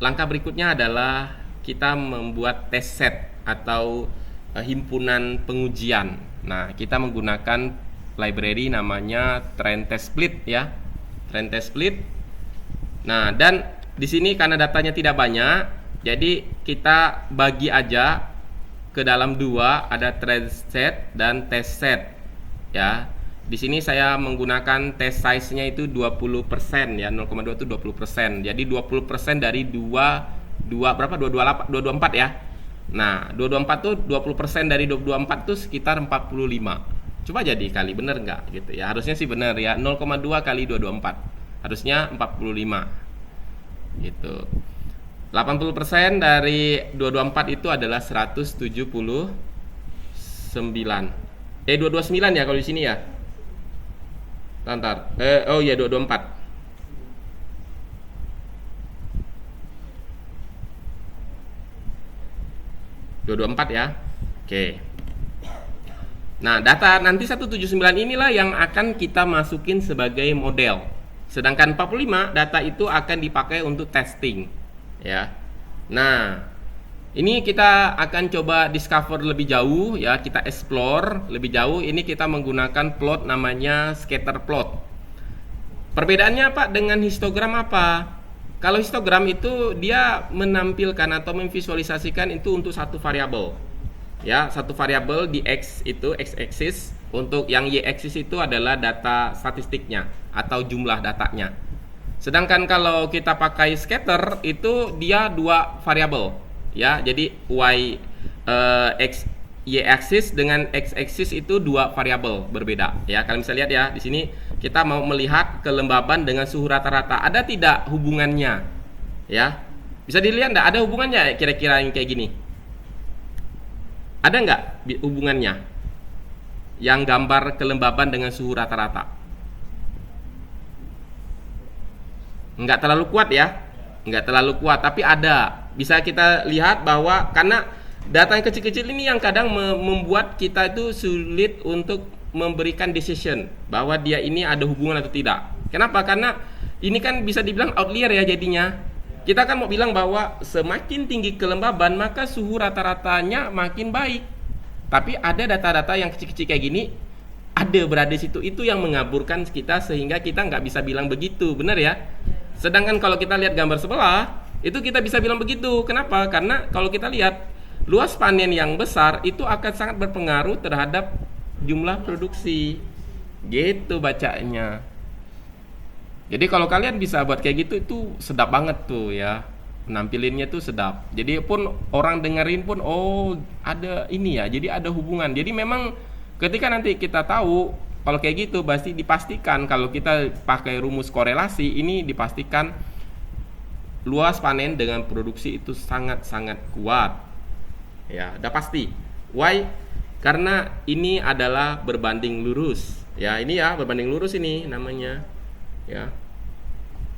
langkah berikutnya adalah kita membuat test set atau himpunan pengujian. Nah, kita menggunakan library namanya Trend Test Split ya. Trend Test Split. Nah, dan di sini karena datanya tidak banyak, jadi kita bagi aja ke dalam 2, ada trend set dan test set ya. Di sini saya menggunakan test size-nya itu 20% ya, 0,2 itu 20%. Jadi 20% dari 224 ya. Nah, 224 tuh 20% dari 224 tuh sekitar 45. Coba jadi kali, bener nggak gitu ya? Harusnya sih bener ya, 0,2 kali 224. harusnya 45 gitu. 80% dari 224 itu adalah 179. 229 ya kalau di sini ya. Ntar. Oh iya 224. 224 ya. Oke. Nah, data nanti 179 inilah yang akan kita masukin sebagai model. Sedangkan 45 data itu akan dipakai untuk testing, ya. Nah, ini kita akan coba discover lebih jauh ya, kita explore lebih jauh. Ini kita menggunakan plot namanya scatter plot. Perbedaannya Pak dengan histogram apa? Kalau histogram itu dia menampilkan atau memvisualisasikan itu untuk satu variabel. Ya, satu variabel di X itu X-axis, untuk yang Y-axis itu adalah data statistiknya atau jumlah datanya. Sedangkan kalau kita pakai scatter itu dia dua variabel. Ya, jadi Y-axis dengan X-axis itu dua variabel berbeda. Ya, kalian bisa lihat ya di sini. Kita mau melihat kelembaban dengan suhu rata-rata, ada tidak hubungannya? Ya, bisa dilihat enggak ada hubungannya kira-kira yang kayak gini? Ada enggak hubungannya? Yang gambar kelembaban dengan suhu rata-rata? Enggak terlalu kuat ya? Enggak terlalu kuat, tapi ada. Bisa kita lihat bahwa karena data yang kecil-kecil ini yang kadang membuat kita itu sulit untuk memberikan decision bahwa dia ini ada hubungan atau tidak. Kenapa? Karena ini kan bisa dibilang outlier ya jadinya. Kita kan mau bilang bahwa semakin tinggi kelembaban maka suhu rata-ratanya makin baik. Tapi ada data-data yang kecil-kecil kayak gini ada berada di situ, itu yang mengaburkan kita sehingga kita nggak bisa bilang begitu, benar ya? Sedangkan kalau kita lihat gambar sebelah itu kita bisa bilang begitu. Kenapa? Karena kalau kita lihat luas panen yang besar itu akan sangat berpengaruh terhadap jumlah produksi, gitu bacanya. Jadi kalau kalian bisa buat kayak gitu itu sedap banget tuh ya, nampilinnya tuh sedap. Jadi pun orang dengerin pun oh ada ini ya, jadi ada hubungan. Jadi memang ketika nanti kita tahu kalau kayak gitu pasti dipastikan kalau kita pakai rumus korelasi ini dipastikan luas panen dengan produksi itu sangat-sangat kuat. Ya, udah pasti. Why? Karena ini adalah berbanding lurus. Ya, ini ya berbanding lurus ini namanya. Ya.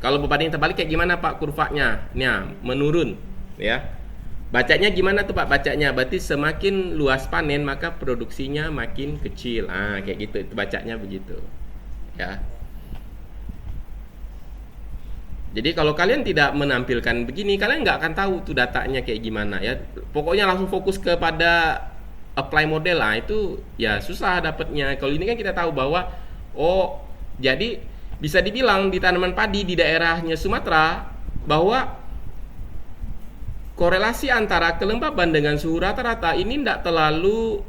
Kalau berbanding terbalik kayak gimana Pak kurvanya? Nah, menurun, ya. Bacanya gimana tuh Pak bacanya? Berarti semakin luas panen maka produksinya makin kecil. Ah, kayak gitu. Itu bacanya begitu. Ya. Jadi kalau kalian tidak menampilkan begini, kalian nggak akan tahu tuh datanya kayak gimana ya. Pokoknya langsung fokus kepada apply model lah, itu ya susah dapatnya. Kalau ini kan kita tahu bahwa oh jadi bisa dibilang di tanaman padi di daerahnya Sumatera bahwa korelasi antara kelembaban dengan suhu rata-rata ini tidak terlalu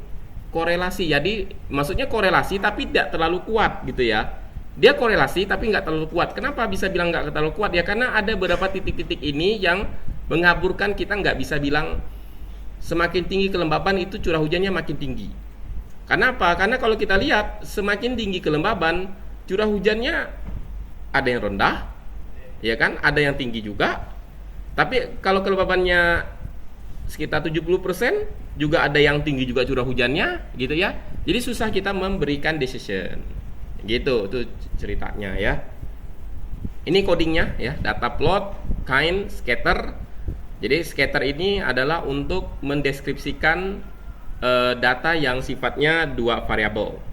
korelasi. Jadi maksudnya korelasi tapi tidak terlalu kuat gitu ya. Dia korelasi tapi nggak terlalu kuat. Kenapa bisa bilang nggak terlalu kuat? Ya karena ada beberapa titik-titik ini yang mengaburkan kita nggak bisa bilang semakin tinggi kelembaban itu curah hujannya makin tinggi. Karena apa? Karena kalau kita lihat semakin tinggi kelembaban curah hujannya ada yang rendah, ya kan? Ada yang tinggi juga. Tapi kalau kelembabannya sekitar 70%, juga ada yang tinggi juga curah hujannya, gitu ya. Jadi susah kita memberikan decision. Gitu tuh ceritanya ya. Ini codingnya ya, data plot, kind, scatter. Jadi scatter ini adalah untuk mendeskripsikan data yang sifatnya dua variabel.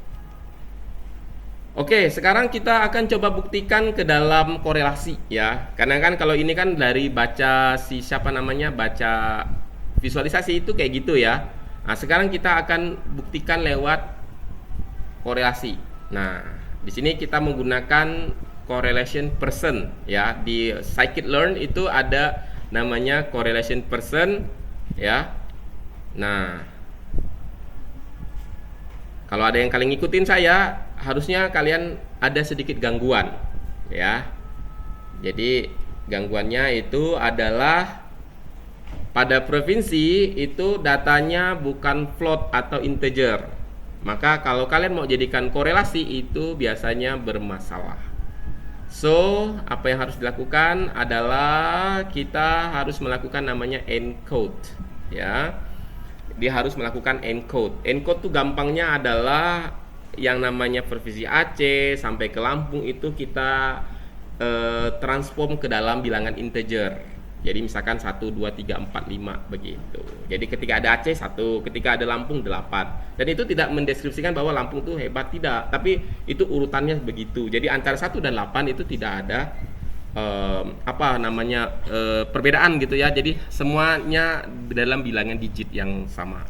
Oke, sekarang kita akan coba buktikan ke dalam korelasi ya. Karena kan kalau ini kan dari baca baca visualisasi itu kayak gitu ya. Nah, sekarang kita akan buktikan lewat korelasi. Nah, di sini kita menggunakan correlation person ya. Di scikit-learn itu ada namanya correlation person ya. Nah, kalau ada yang kalian ngikutin saya, harusnya kalian ada sedikit gangguan ya. Jadi gangguannya itu adalah pada provinsi itu datanya bukan float atau integer. Maka kalau kalian mau jadikan korelasi itu biasanya bermasalah. So, apa yang harus dilakukan adalah kita harus melakukan namanya encode, ya. Dia harus melakukan encode. Encode tuh gampangnya adalah yang namanya provisi Aceh sampai ke Lampung itu kita transform ke dalam bilangan integer. Jadi misalkan 1, 2, 3, 4, 5 begitu. Jadi ketika ada Aceh 1, ketika ada Lampung 8. Dan itu tidak mendeskripsikan bahwa Lampung tuh hebat, tidak. Tapi itu urutannya begitu. Jadi antara 1 dan 8 itu tidak ada perbedaan gitu ya. Jadi semuanya dalam bilangan digit yang sama.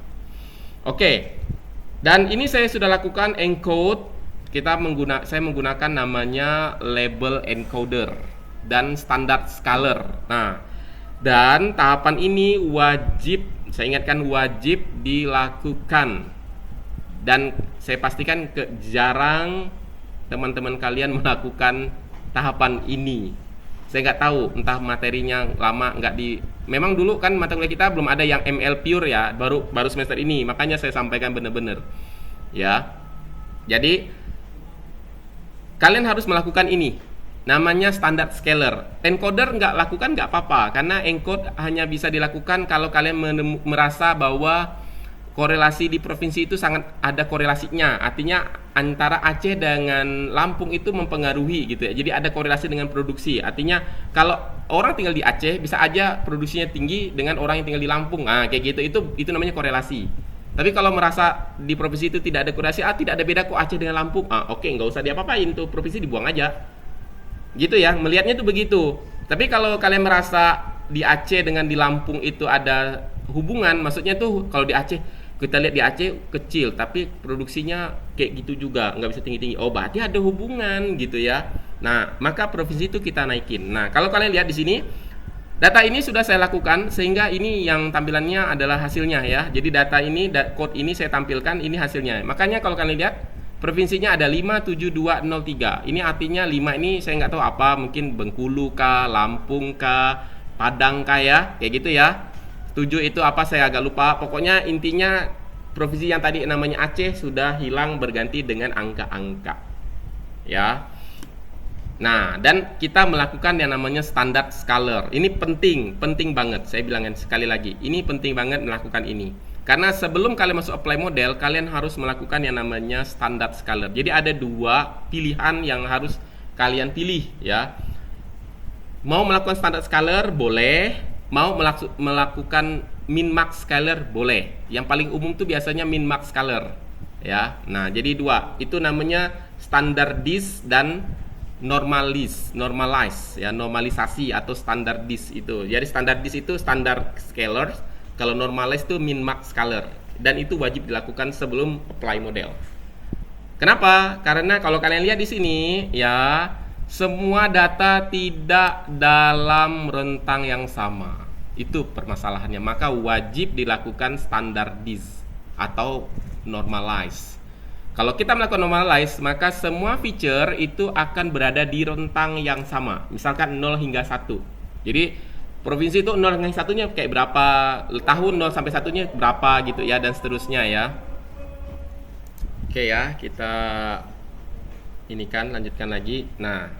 Oke. Dan ini saya sudah lakukan encode. Saya menggunakan namanya label encoder dan standard scaler. Nah, dan tahapan ini wajib, saya ingatkan wajib dilakukan. Dan saya pastikan jarang teman-teman kalian melakukan tahapan ini. Saya nggak tahu, entah materinya lama nggak di. Memang dulu kan mata kuliah kita belum ada yang ML pure ya, baru semester ini. Makanya saya sampaikan benar-benar, ya. Jadi kalian harus melakukan ini. Namanya standard scaler. Encoder nggak lakukan nggak apa-apa, karena encode hanya bisa dilakukan kalau kalian merasa bahwa korelasi di provinsi itu sangat ada korelasinya. Artinya antara Aceh dengan Lampung itu mempengaruhi gitu ya. Jadi ada korelasi dengan produksi. Artinya kalau orang tinggal di Aceh bisa aja produksinya tinggi dengan orang yang tinggal di Lampung. Nah, kayak gitu. Itu namanya korelasi. Tapi kalau merasa di provinsi itu tidak ada korelasi, tidak ada beda kok Aceh dengan Lampung. Oke, nggak usah diapa-apain tuh, provinsi dibuang aja. Gitu ya, melihatnya tuh begitu. Tapi kalau kalian merasa di Aceh dengan di Lampung itu ada hubungan, maksudnya tuh kalau di Aceh, kita lihat di Aceh kecil tapi produksinya kayak gitu juga, nggak bisa tinggi-tinggi. Oh, berarti ada hubungan gitu ya. Nah, maka provinsi itu kita naikin. Nah, kalau kalian lihat di sini, data ini sudah saya lakukan sehingga ini yang tampilannya adalah hasilnya ya. Jadi data ini, code ini saya tampilkan, ini hasilnya. Makanya kalau kalian lihat provinsinya ada 57203. Ini artinya 5 ini saya nggak tahu apa, mungkin Bengkulu kah, Lampung kah, Padang kah ya, kayak gitu ya. 7 itu apa saya agak lupa. Pokoknya intinya provinsi yang tadi namanya Aceh sudah hilang berganti dengan angka-angka. Ya. Nah, dan kita melakukan yang namanya standard scaler. Ini penting banget. Saya bilangin sekali lagi, ini penting banget melakukan ini. Karena sebelum kalian masuk apply model, kalian harus melakukan yang namanya standard scaler. Jadi ada 2 pilihan yang harus kalian pilih ya. Mau melakukan standard scaler boleh, mau melakukan min max scaler boleh. Yang paling umum tuh biasanya min max scaler ya. Nah, jadi 2. Itu namanya standardis dan normalize ya, normalisasi atau standardis itu. Jadi standardis itu standard scaler. Kalau normalize itu min max scaler, dan itu wajib dilakukan sebelum apply model. Kenapa? Karena kalau kalian lihat di sini ya, semua data tidak dalam rentang yang sama. Itu permasalahannya. Maka wajib dilakukan standardis atau normalize. Kalau kita melakukan normalize, maka semua feature itu akan berada di rentang yang sama. Misalkan 0 hingga 1. Jadi provinsi itu 0 hingga 1-nya kayak berapa, tahun 0 sampai 1-nya berapa gitu ya, dan seterusnya ya. Oke ya, kita lanjutkan lagi. Nah,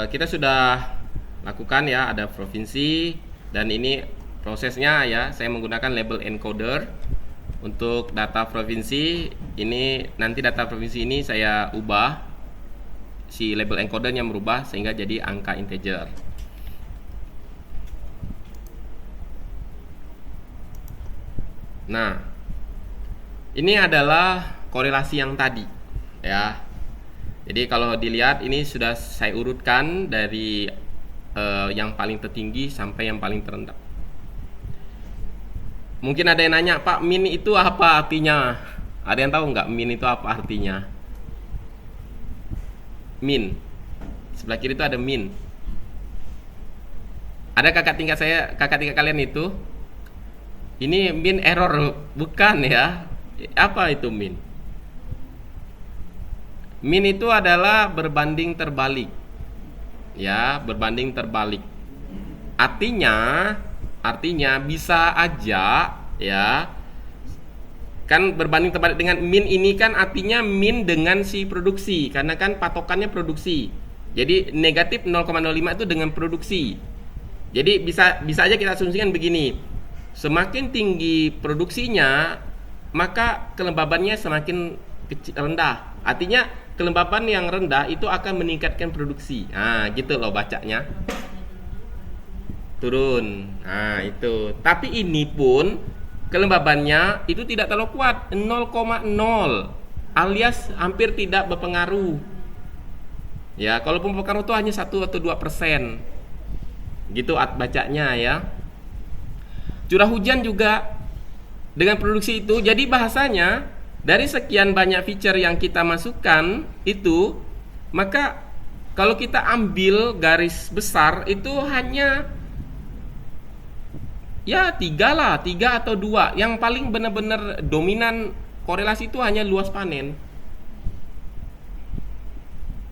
kita sudah lakukan ya, ada provinsi, dan ini prosesnya ya, saya menggunakan label encoder untuk data provinsi. Ini nanti data provinsi ini saya ubah, si label encodernya merubah sehingga jadi angka integer. Nah, ini adalah korelasi yang tadi ya. Jadi kalau dilihat ini sudah saya urutkan dari yang paling tertinggi sampai yang paling terendah. Mungkin ada yang nanya, Pak, min itu apa artinya? Ada yang tahu nggak min itu apa artinya? Min, sebelah kiri itu ada min. Ada kakak tingkat kalian itu? Ini min error, bukan ya? Apa itu min? Min itu adalah berbanding terbalik. Ya, berbanding terbalik. Artinya bisa aja ya. Kan berbanding terbalik dengan min ini kan artinya min dengan si produksi, karena kan patokannya produksi. Jadi negatif 0,05 itu dengan produksi. Jadi bisa bisa aja kita asumsikan begini. Semakin tinggi produksinya, maka kelembabannya semakin rendah. Artinya kelembaban yang rendah itu akan meningkatkan produksi. Nah, gitu loh bacanya. Turun. Nah, itu. Tapi ini pun kelembabannya itu tidak terlalu kuat, 0,0 alias hampir tidak berpengaruh. Ya, kalaupun berpengaruh itu hanya 1 atau 2%. Gitu bacanya ya. Curah hujan juga dengan produksi itu. Jadi bahasanya dari sekian banyak feature yang kita masukkan itu, maka kalau kita ambil garis besar itu hanya ya 3 atau 2. Yang paling benar-benar dominan korelasi itu hanya luas panen.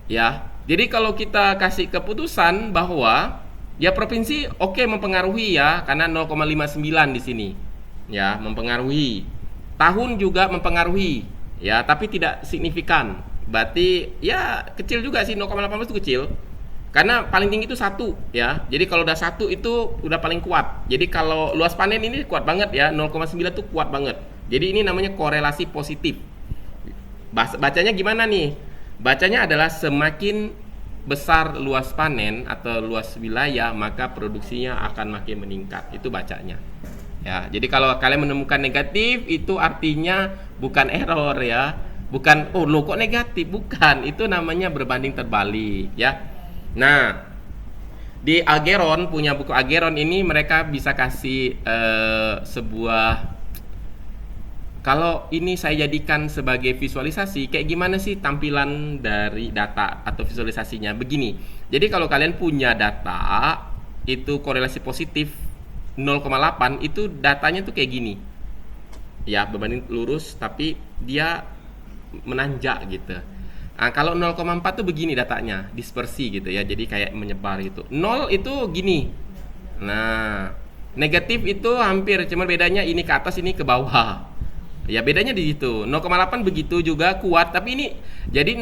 Ya. Jadi kalau kita kasih keputusan bahwa ya provinsi oke mempengaruhi ya, karena 0,59 di sini. Ya, mempengaruhi. Tahun juga mempengaruhi, ya, tapi tidak signifikan. Berarti ya kecil juga sih, 0,18 itu kecil. Karena paling tinggi itu 1 ya. Jadi kalau udah 1 itu udah paling kuat. Jadi kalau luas panen ini kuat banget ya, 0,9 itu kuat banget. Jadi ini namanya korelasi positif. Bacanya gimana nih? Bacanya adalah semakin besar luas panen atau luas wilayah, maka produksinya akan makin meningkat. Itu bacanya. Ya, jadi kalau kalian menemukan negatif itu artinya bukan error ya. Bukan oh lo kok negatif, bukan. Itu namanya berbanding terbalik ya. Nah, di Algeron, punya buku Algeron ini mereka bisa kasih sebuah, kalau ini saya jadikan sebagai visualisasi, kayak gimana sih tampilan dari data atau visualisasinya? Begini. Jadi kalau kalian punya data itu korelasi positif 0,8, itu datanya tuh kayak gini. Ya, berbanding lurus tapi dia menanjak gitu. Nah, kalau 0,4 tuh begini datanya, dispersi gitu ya. Jadi kayak menyebar gitu. 0 itu gini. Nah, negatif itu hampir, cuma bedanya ini ke atas, ini ke bawah. Ya bedanya di situ. 0,8 begitu juga kuat, tapi ini jadi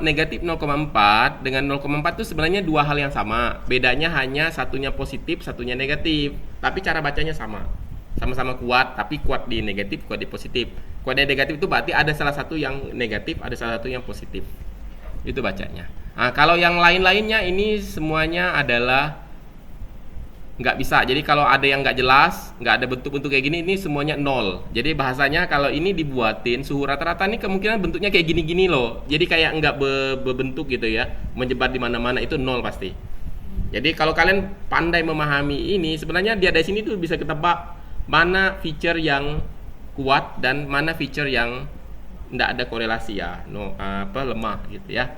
negatif 0,4 dengan 0,4 itu sebenarnya dua hal yang sama. Bedanya hanya satunya positif, satunya negatif. Tapi cara bacanya sama. Sama-sama kuat, tapi kuat di negatif, kuat di positif. Kuat di negatif itu berarti ada salah satu yang negatif, ada salah satu yang positif. Itu bacanya. Nah, kalau yang lain-lainnya ini semuanya adalah nggak bisa. Jadi kalau ada yang nggak jelas, nggak ada bentuk-bentuk kayak gini, ini semuanya 0. Jadi bahasanya kalau ini dibuatin suhu rata-rata ini kemungkinan bentuknya kayak gini-gini loh. Jadi kayak nggak berbentuk gitu ya, menyebar di mana-mana, itu 0 pasti. Jadi kalau kalian pandai memahami ini, sebenarnya dia dari sini tuh bisa ketebak mana feature yang kuat dan mana feature yang nggak ada korelasi ya, lemah gitu ya.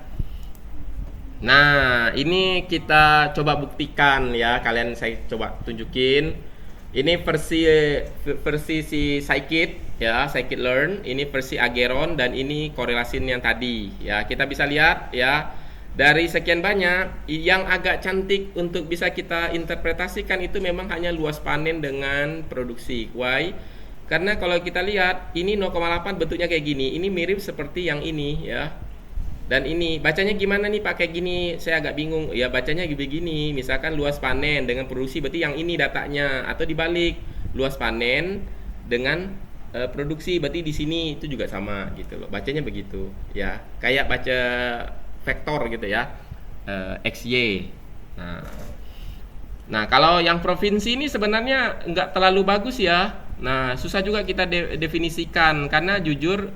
Nah, ini kita coba buktikan ya. Saya coba tunjukin. Ini versi si Scikit ya, Scikit-learn. Ini versi Algeron dan ini korelasi yang tadi ya. Kita bisa lihat ya. Dari sekian banyak, yang agak cantik untuk bisa kita interpretasikan itu memang hanya luas panen dengan produksi. Why? Karena kalau kita lihat ini 0,8 bentuknya kayak gini. Ini mirip seperti yang ini ya. Dan ini bacanya gimana nih pakai gini, saya agak bingung. Ya bacanya begini, misalkan luas panen dengan produksi berarti yang ini datanya, atau dibalik luas panen dengan produksi berarti di sini itu juga sama gitu loh. Bacanya begitu ya, kayak baca vektor gitu ya, XY. Nah kalau yang provinsi ini sebenarnya nggak terlalu bagus ya. Nah susah juga kita definisikan karena jujur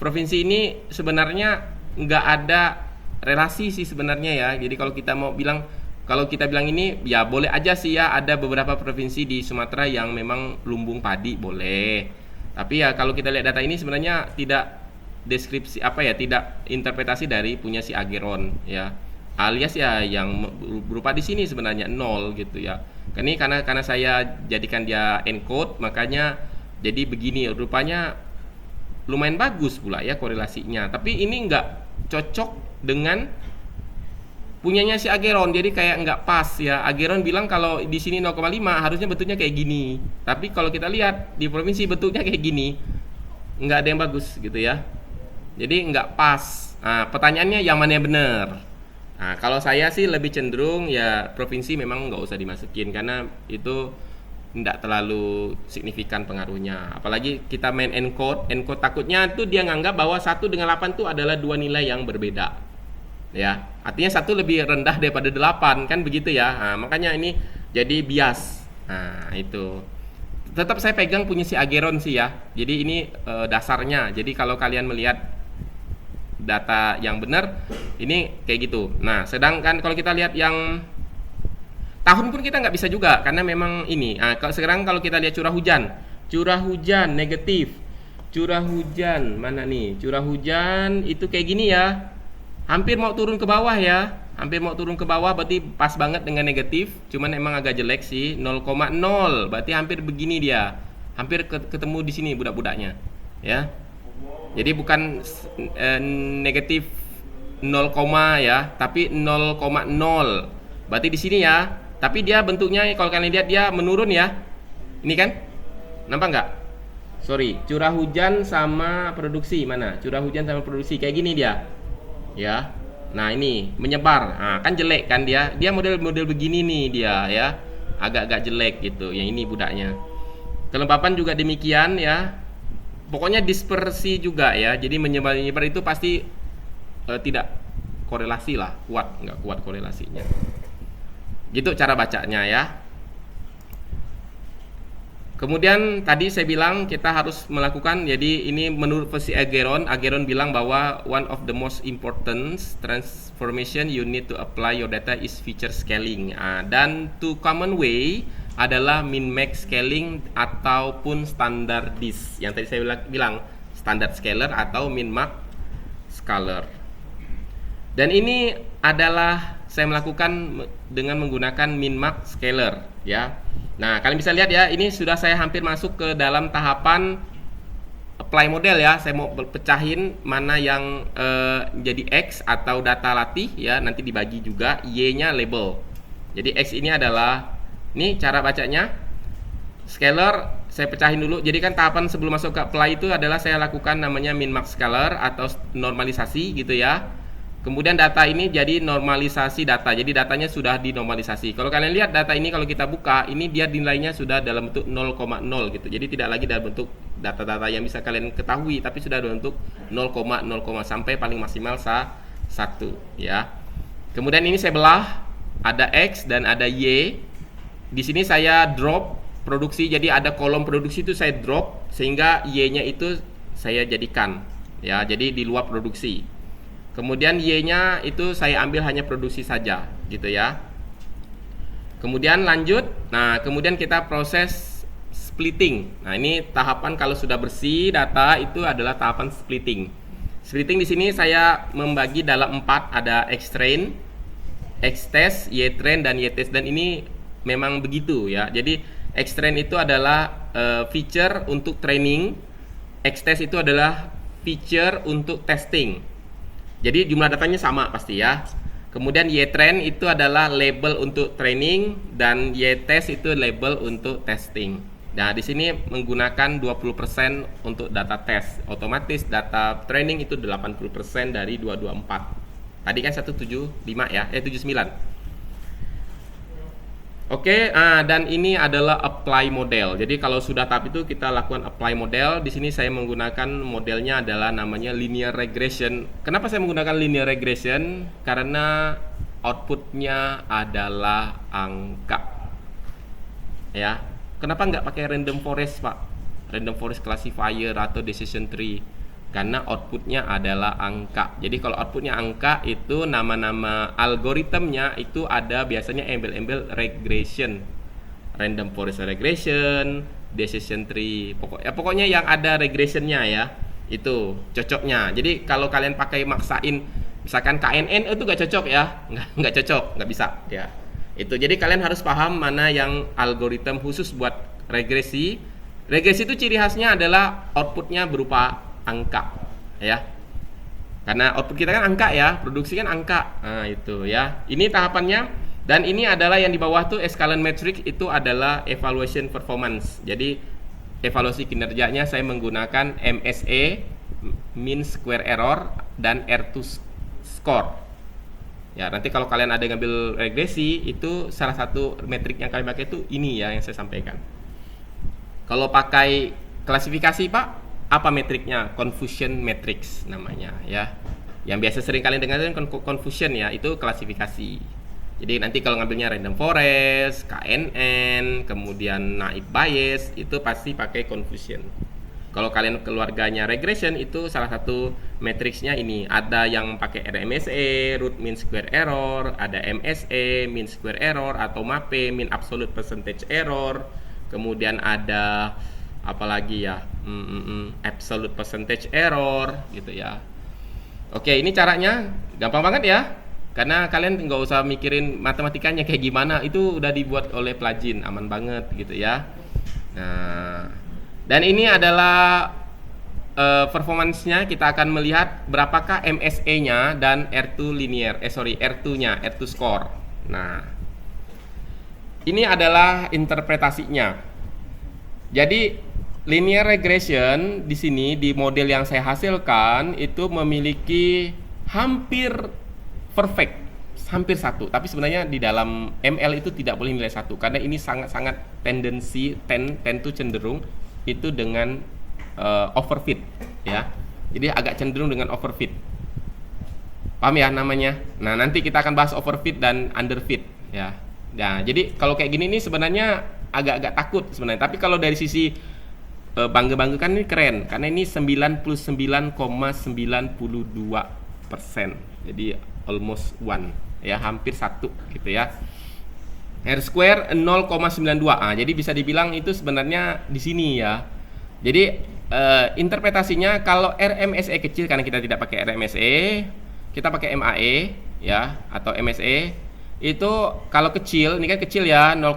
provinsi ini sebenarnya nggak ada relasi sih sebenarnya ya. Jadi kalau kita bilang ini ya boleh aja sih ya, ada beberapa provinsi di Sumatera yang memang lumbung padi boleh. Tapi ya kalau kita lihat data ini sebenarnya tidak deskripsi tidak interpretasi dari punya si Algeron ya. Alias ya yang berupa di sini sebenarnya 0 gitu ya. Karena saya jadikan dia encode, makanya jadi begini rupanya. Lumayan bagus pula ya korelasinya, tapi ini nggak cocok dengan punyanya si Algeron, jadi kayak nggak pas ya. Algeron bilang kalau di sini 0,5 harusnya bentuknya kayak gini, tapi kalau kita lihat di provinsi bentuknya kayak gini, nggak ada yang bagus gitu ya. Jadi nggak pas. Nah, pertanyaannya yang mana yang benar? Nah, kalau saya sih lebih cenderung ya provinsi memang nggak usah dimasukin karena itu tidak terlalu signifikan pengaruhnya. Apalagi kita main encode takutnya tuh dia nganggap bahwa 1 dengan 8 itu adalah dua nilai yang berbeda. Ya, artinya 1 lebih rendah daripada 8 kan begitu ya. Nah, makanya ini jadi bias. Nah, itu. Tetap saya pegang punya si Ageron sih ya. Jadi ini dasarnya. Jadi kalau kalian melihat data yang benar ini kayak gitu. Nah, sedangkan kalau kita lihat yang tahun pun kita nggak bisa juga karena memang ini. Nah, kalau kita lihat curah hujan negatif. Curah hujan mana nih? Curah hujan itu kayak gini ya. Hampir mau turun ke bawah ya. Hampir mau turun ke bawah berarti pas banget dengan negatif. Cuman emang agak jelek sih 0,0. Berarti hampir begini dia. Hampir ketemu di sini budak-budaknya. Ya. Jadi bukan negatif 0, ya, tapi 0,0. Berarti di sini ya. Tapi dia bentuknya kalau kalian lihat dia menurun ya. Ini kan? Nampak nggak? Sorry, curah hujan sama produksi mana? Curah hujan sama produksi kayak gini dia. Ya. Nah, ini menyebar. Nah, kan jelek kan dia. Dia model-model begini nih dia ya. Agak-agak jelek gitu. Yang ini budaknya. Kelembapan juga demikian ya. Pokoknya dispersi juga ya. Jadi menyebar-menyebar itu pasti tidak korelasi lah, nggak kuat korelasinya. Gitu cara bacanya ya. Kemudian tadi saya bilang kita harus melakukan, jadi ini menurut versi Ageron bilang bahwa one of the most important transformation you need to apply your data is feature scaling. Dan two common way adalah min-max scaling ataupun standardis. Yang tadi saya bilang standard scaler atau min-max scaler. Dan ini adalah saya melakukan dengan menggunakan min-max scaler ya. Nah, kalian bisa lihat ya, ini sudah saya hampir masuk ke dalam tahapan apply model ya. Saya mau pecahin mana yang jadi X atau data latih ya, nanti dibagi juga, Y-nya label. Jadi X ini adalah, ini cara bacanya. Scaler saya pecahin dulu. Jadi kan tahapan sebelum masuk ke apply itu adalah saya lakukan namanya min-max scaler atau normalisasi gitu ya. Kemudian data ini jadi normalisasi data. Jadi datanya sudah dinormalisasi. Kalau kalian lihat data ini kalau kita buka, ini dia nilainya sudah dalam bentuk 0,0 gitu. Jadi tidak lagi dalam bentuk data-data yang bisa kalian ketahui, tapi sudah dalam bentuk 0,0 sampai paling maksimal 1 ya. Kemudian ini saya belah, ada X dan ada Y. Di sini saya drop produksi. Jadi ada kolom produksi itu saya drop sehingga Y-nya itu saya jadikan ya. Jadi di luar produksi. Kemudian Y-nya itu saya ambil hanya produksi saja gitu ya. Kemudian lanjut. Nah, kemudian kita proses splitting. Nah, ini tahapan kalau sudah bersih data itu adalah tahapan splitting. Splitting di sini saya membagi dalam 4, ada X-train, X-test, Y-train dan Y-test, dan ini memang begitu ya. Jadi X-train itu adalah feature untuk training, X-test itu adalah feature untuk testing. Jadi jumlah datanya sama pasti ya. Kemudian Y-train itu adalah label untuk training dan Y-test itu label untuk testing. Nah, di sini menggunakan 20% untuk data test. Otomatis data training itu 80% dari 224. Tadi kan 175 ya, 79. Oke, dan ini adalah apply model. Jadi kalau sudah tahap itu kita lakukan apply model. Di sini saya menggunakan modelnya adalah namanya linear regression. Kenapa saya menggunakan linear regression? Karena outputnya adalah angka. Ya, kenapa nggak pakai random forest Pak? Random forest classifier atau decision tree? Karena outputnya adalah angka. Jadi kalau outputnya angka itu nama-nama algoritmnya itu ada biasanya embel-embel regression, random forest regression, decision tree, pokoknya yang ada regressionnya ya, itu cocoknya. Jadi kalau kalian pakai maksain misalkan KNN itu nggak cocok ya, nggak cocok, nggak bisa ya. Itu jadi kalian harus paham mana yang algoritma khusus buat regresi. Regresi itu ciri khasnya adalah outputnya berupa angka ya, karena output kita kan angka ya, produksi kan angka. Nah itu ya, ini tahapannya. Dan ini adalah yang di bawah tuh escalon matrix, itu adalah evaluation performance. Jadi evaluasi kinerjanya saya menggunakan MSE, mean square error, dan R2 score Ya, nanti kalau kalian ada ngambil regresi, itu salah satu metrik yang kalian pakai itu ini ya yang saya sampaikan. Kalau pakai klasifikasi Pak, apa metriknya? Confusion matrix namanya ya. Yang biasa sering kalian dengar kan confusion ya, itu klasifikasi. Jadi nanti kalau ngambilnya random forest, KNN, kemudian naive Bayes, itu pasti pakai confusion. Kalau kalian keluarganya regression, itu salah satu matriksnya ini. Ada yang pakai RMSE, root mean square error, ada MSE, mean square error, atau MAPE, mean absolute percentage error. Kemudian ada apalagi ya, absolute percentage error gitu ya. Oke, ini caranya gampang banget ya. Karena kalian nggak usah mikirin matematikanya kayak gimana, itu udah dibuat oleh plugin, aman banget gitu ya. Nah, dan ini adalah performance-nya. Kita akan melihat berapakah MSE-nya dan R2 linear, R2-nya, R2 score. Nah, ini adalah interpretasinya. Jadi linear regression di sini di model yang saya hasilkan itu memiliki hampir perfect, hampir satu. Tapi sebenarnya di dalam ML itu tidak boleh nilai satu karena ini sangat-sangat tendensi tend to cenderung itu dengan overfit ya. Jadi agak cenderung dengan overfit. Paham ya namanya? Nah, nanti kita akan bahas overfit dan underfit ya. Nah, jadi kalau kayak gini nih sebenarnya agak-agak takut sebenarnya. Tapi kalau dari sisi bangga-banggakan ini keren karena ini 99,92%. Jadi almost one ya, hampir satu gitu ya. R square 0,92. Jadi bisa dibilang itu sebenarnya di sini ya. Jadi interpretasinya kalau RMSE kecil karena kita tidak pakai RMSE, kita pakai MAE ya atau MSE. Itu kalau kecil, ini kan kecil ya, 0,0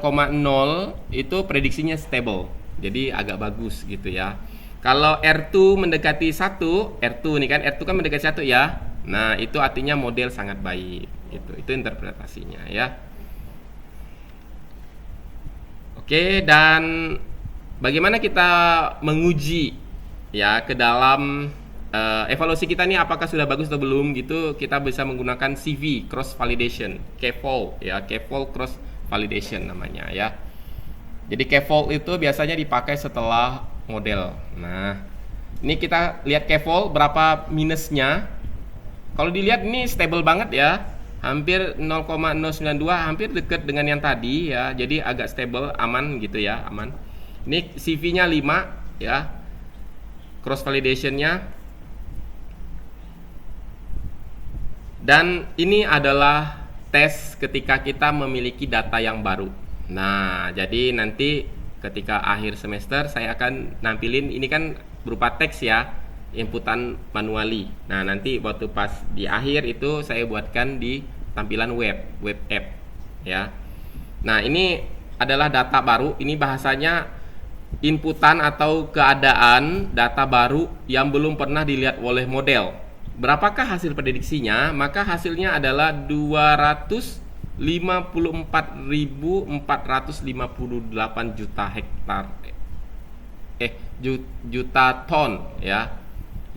itu prediksinya stable. Jadi agak bagus gitu ya. Kalau R2 mendekati 1, R2 nih kan, R2 kan mendekati 1 ya. Nah, itu artinya model sangat baik gitu. Itu interpretasinya ya. Oke, dan bagaimana kita menguji ya ke dalam evaluasi kita nih apakah sudah bagus atau belum gitu, kita bisa menggunakan CV cross validation, K-fold ya, K-fold cross validation namanya ya. Jadi K-fold itu biasanya dipakai setelah model. Nah, ini kita lihat K-fold berapa minusnya. Kalau dilihat ini stable banget ya, hampir 0,092, hampir dekat dengan yang tadi ya. Jadi agak stable, aman gitu ya, aman. Ini CV-nya 5 ya, cross validation-nya. Dan ini adalah tes ketika kita memiliki data yang baru. Nah, jadi nanti ketika akhir semester saya akan nampilin, ini kan berupa teks ya, inputan manually. Nah, nanti waktu pas di akhir itu saya buatkan di tampilan web app ya. Nah, ini adalah data baru, ini bahasanya inputan atau keadaan data baru yang belum pernah dilihat oleh model. Berapakah hasil prediksinya? Maka hasilnya adalah 254.458 juta hektar juta ton ya.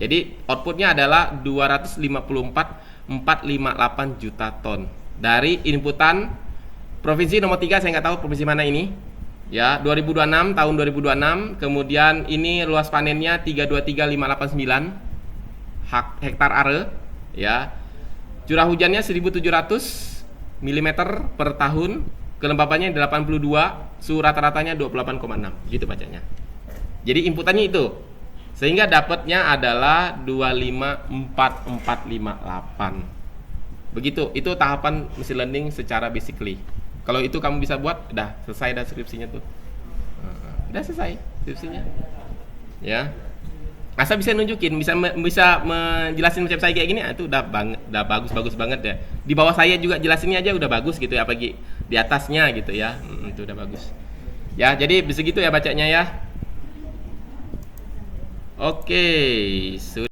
Jadi outputnya adalah 254.458 juta ton dari inputan provinsi nomor 3, saya nggak tahu provinsi mana ini ya, 2026, tahun 2026. Kemudian ini luas panennya 323.589 hektar are ya. Curah hujannya 1700 mm per tahun, kelembabannya 82, suhu rata-ratanya 28,6 gitu bacanya. Jadi inputannya itu, sehingga dapatnya adalah 254.458. Begitu, itu tahapan machine learning secara basically. Kalau itu kamu bisa buat, udah selesai dah skripsinya tuh. Udah selesai skripsinya ya. Asal bisa nunjukin, bisa menjelasin macam saya kayak gini, itu udah bagus banget ya. Di bawah saya juga jelasinnya aja udah bagus gitu ya, apalagi di atasnya gitu ya. Itu udah bagus. Ya, jadi begitu ya bacanya ya. Oke, sudah.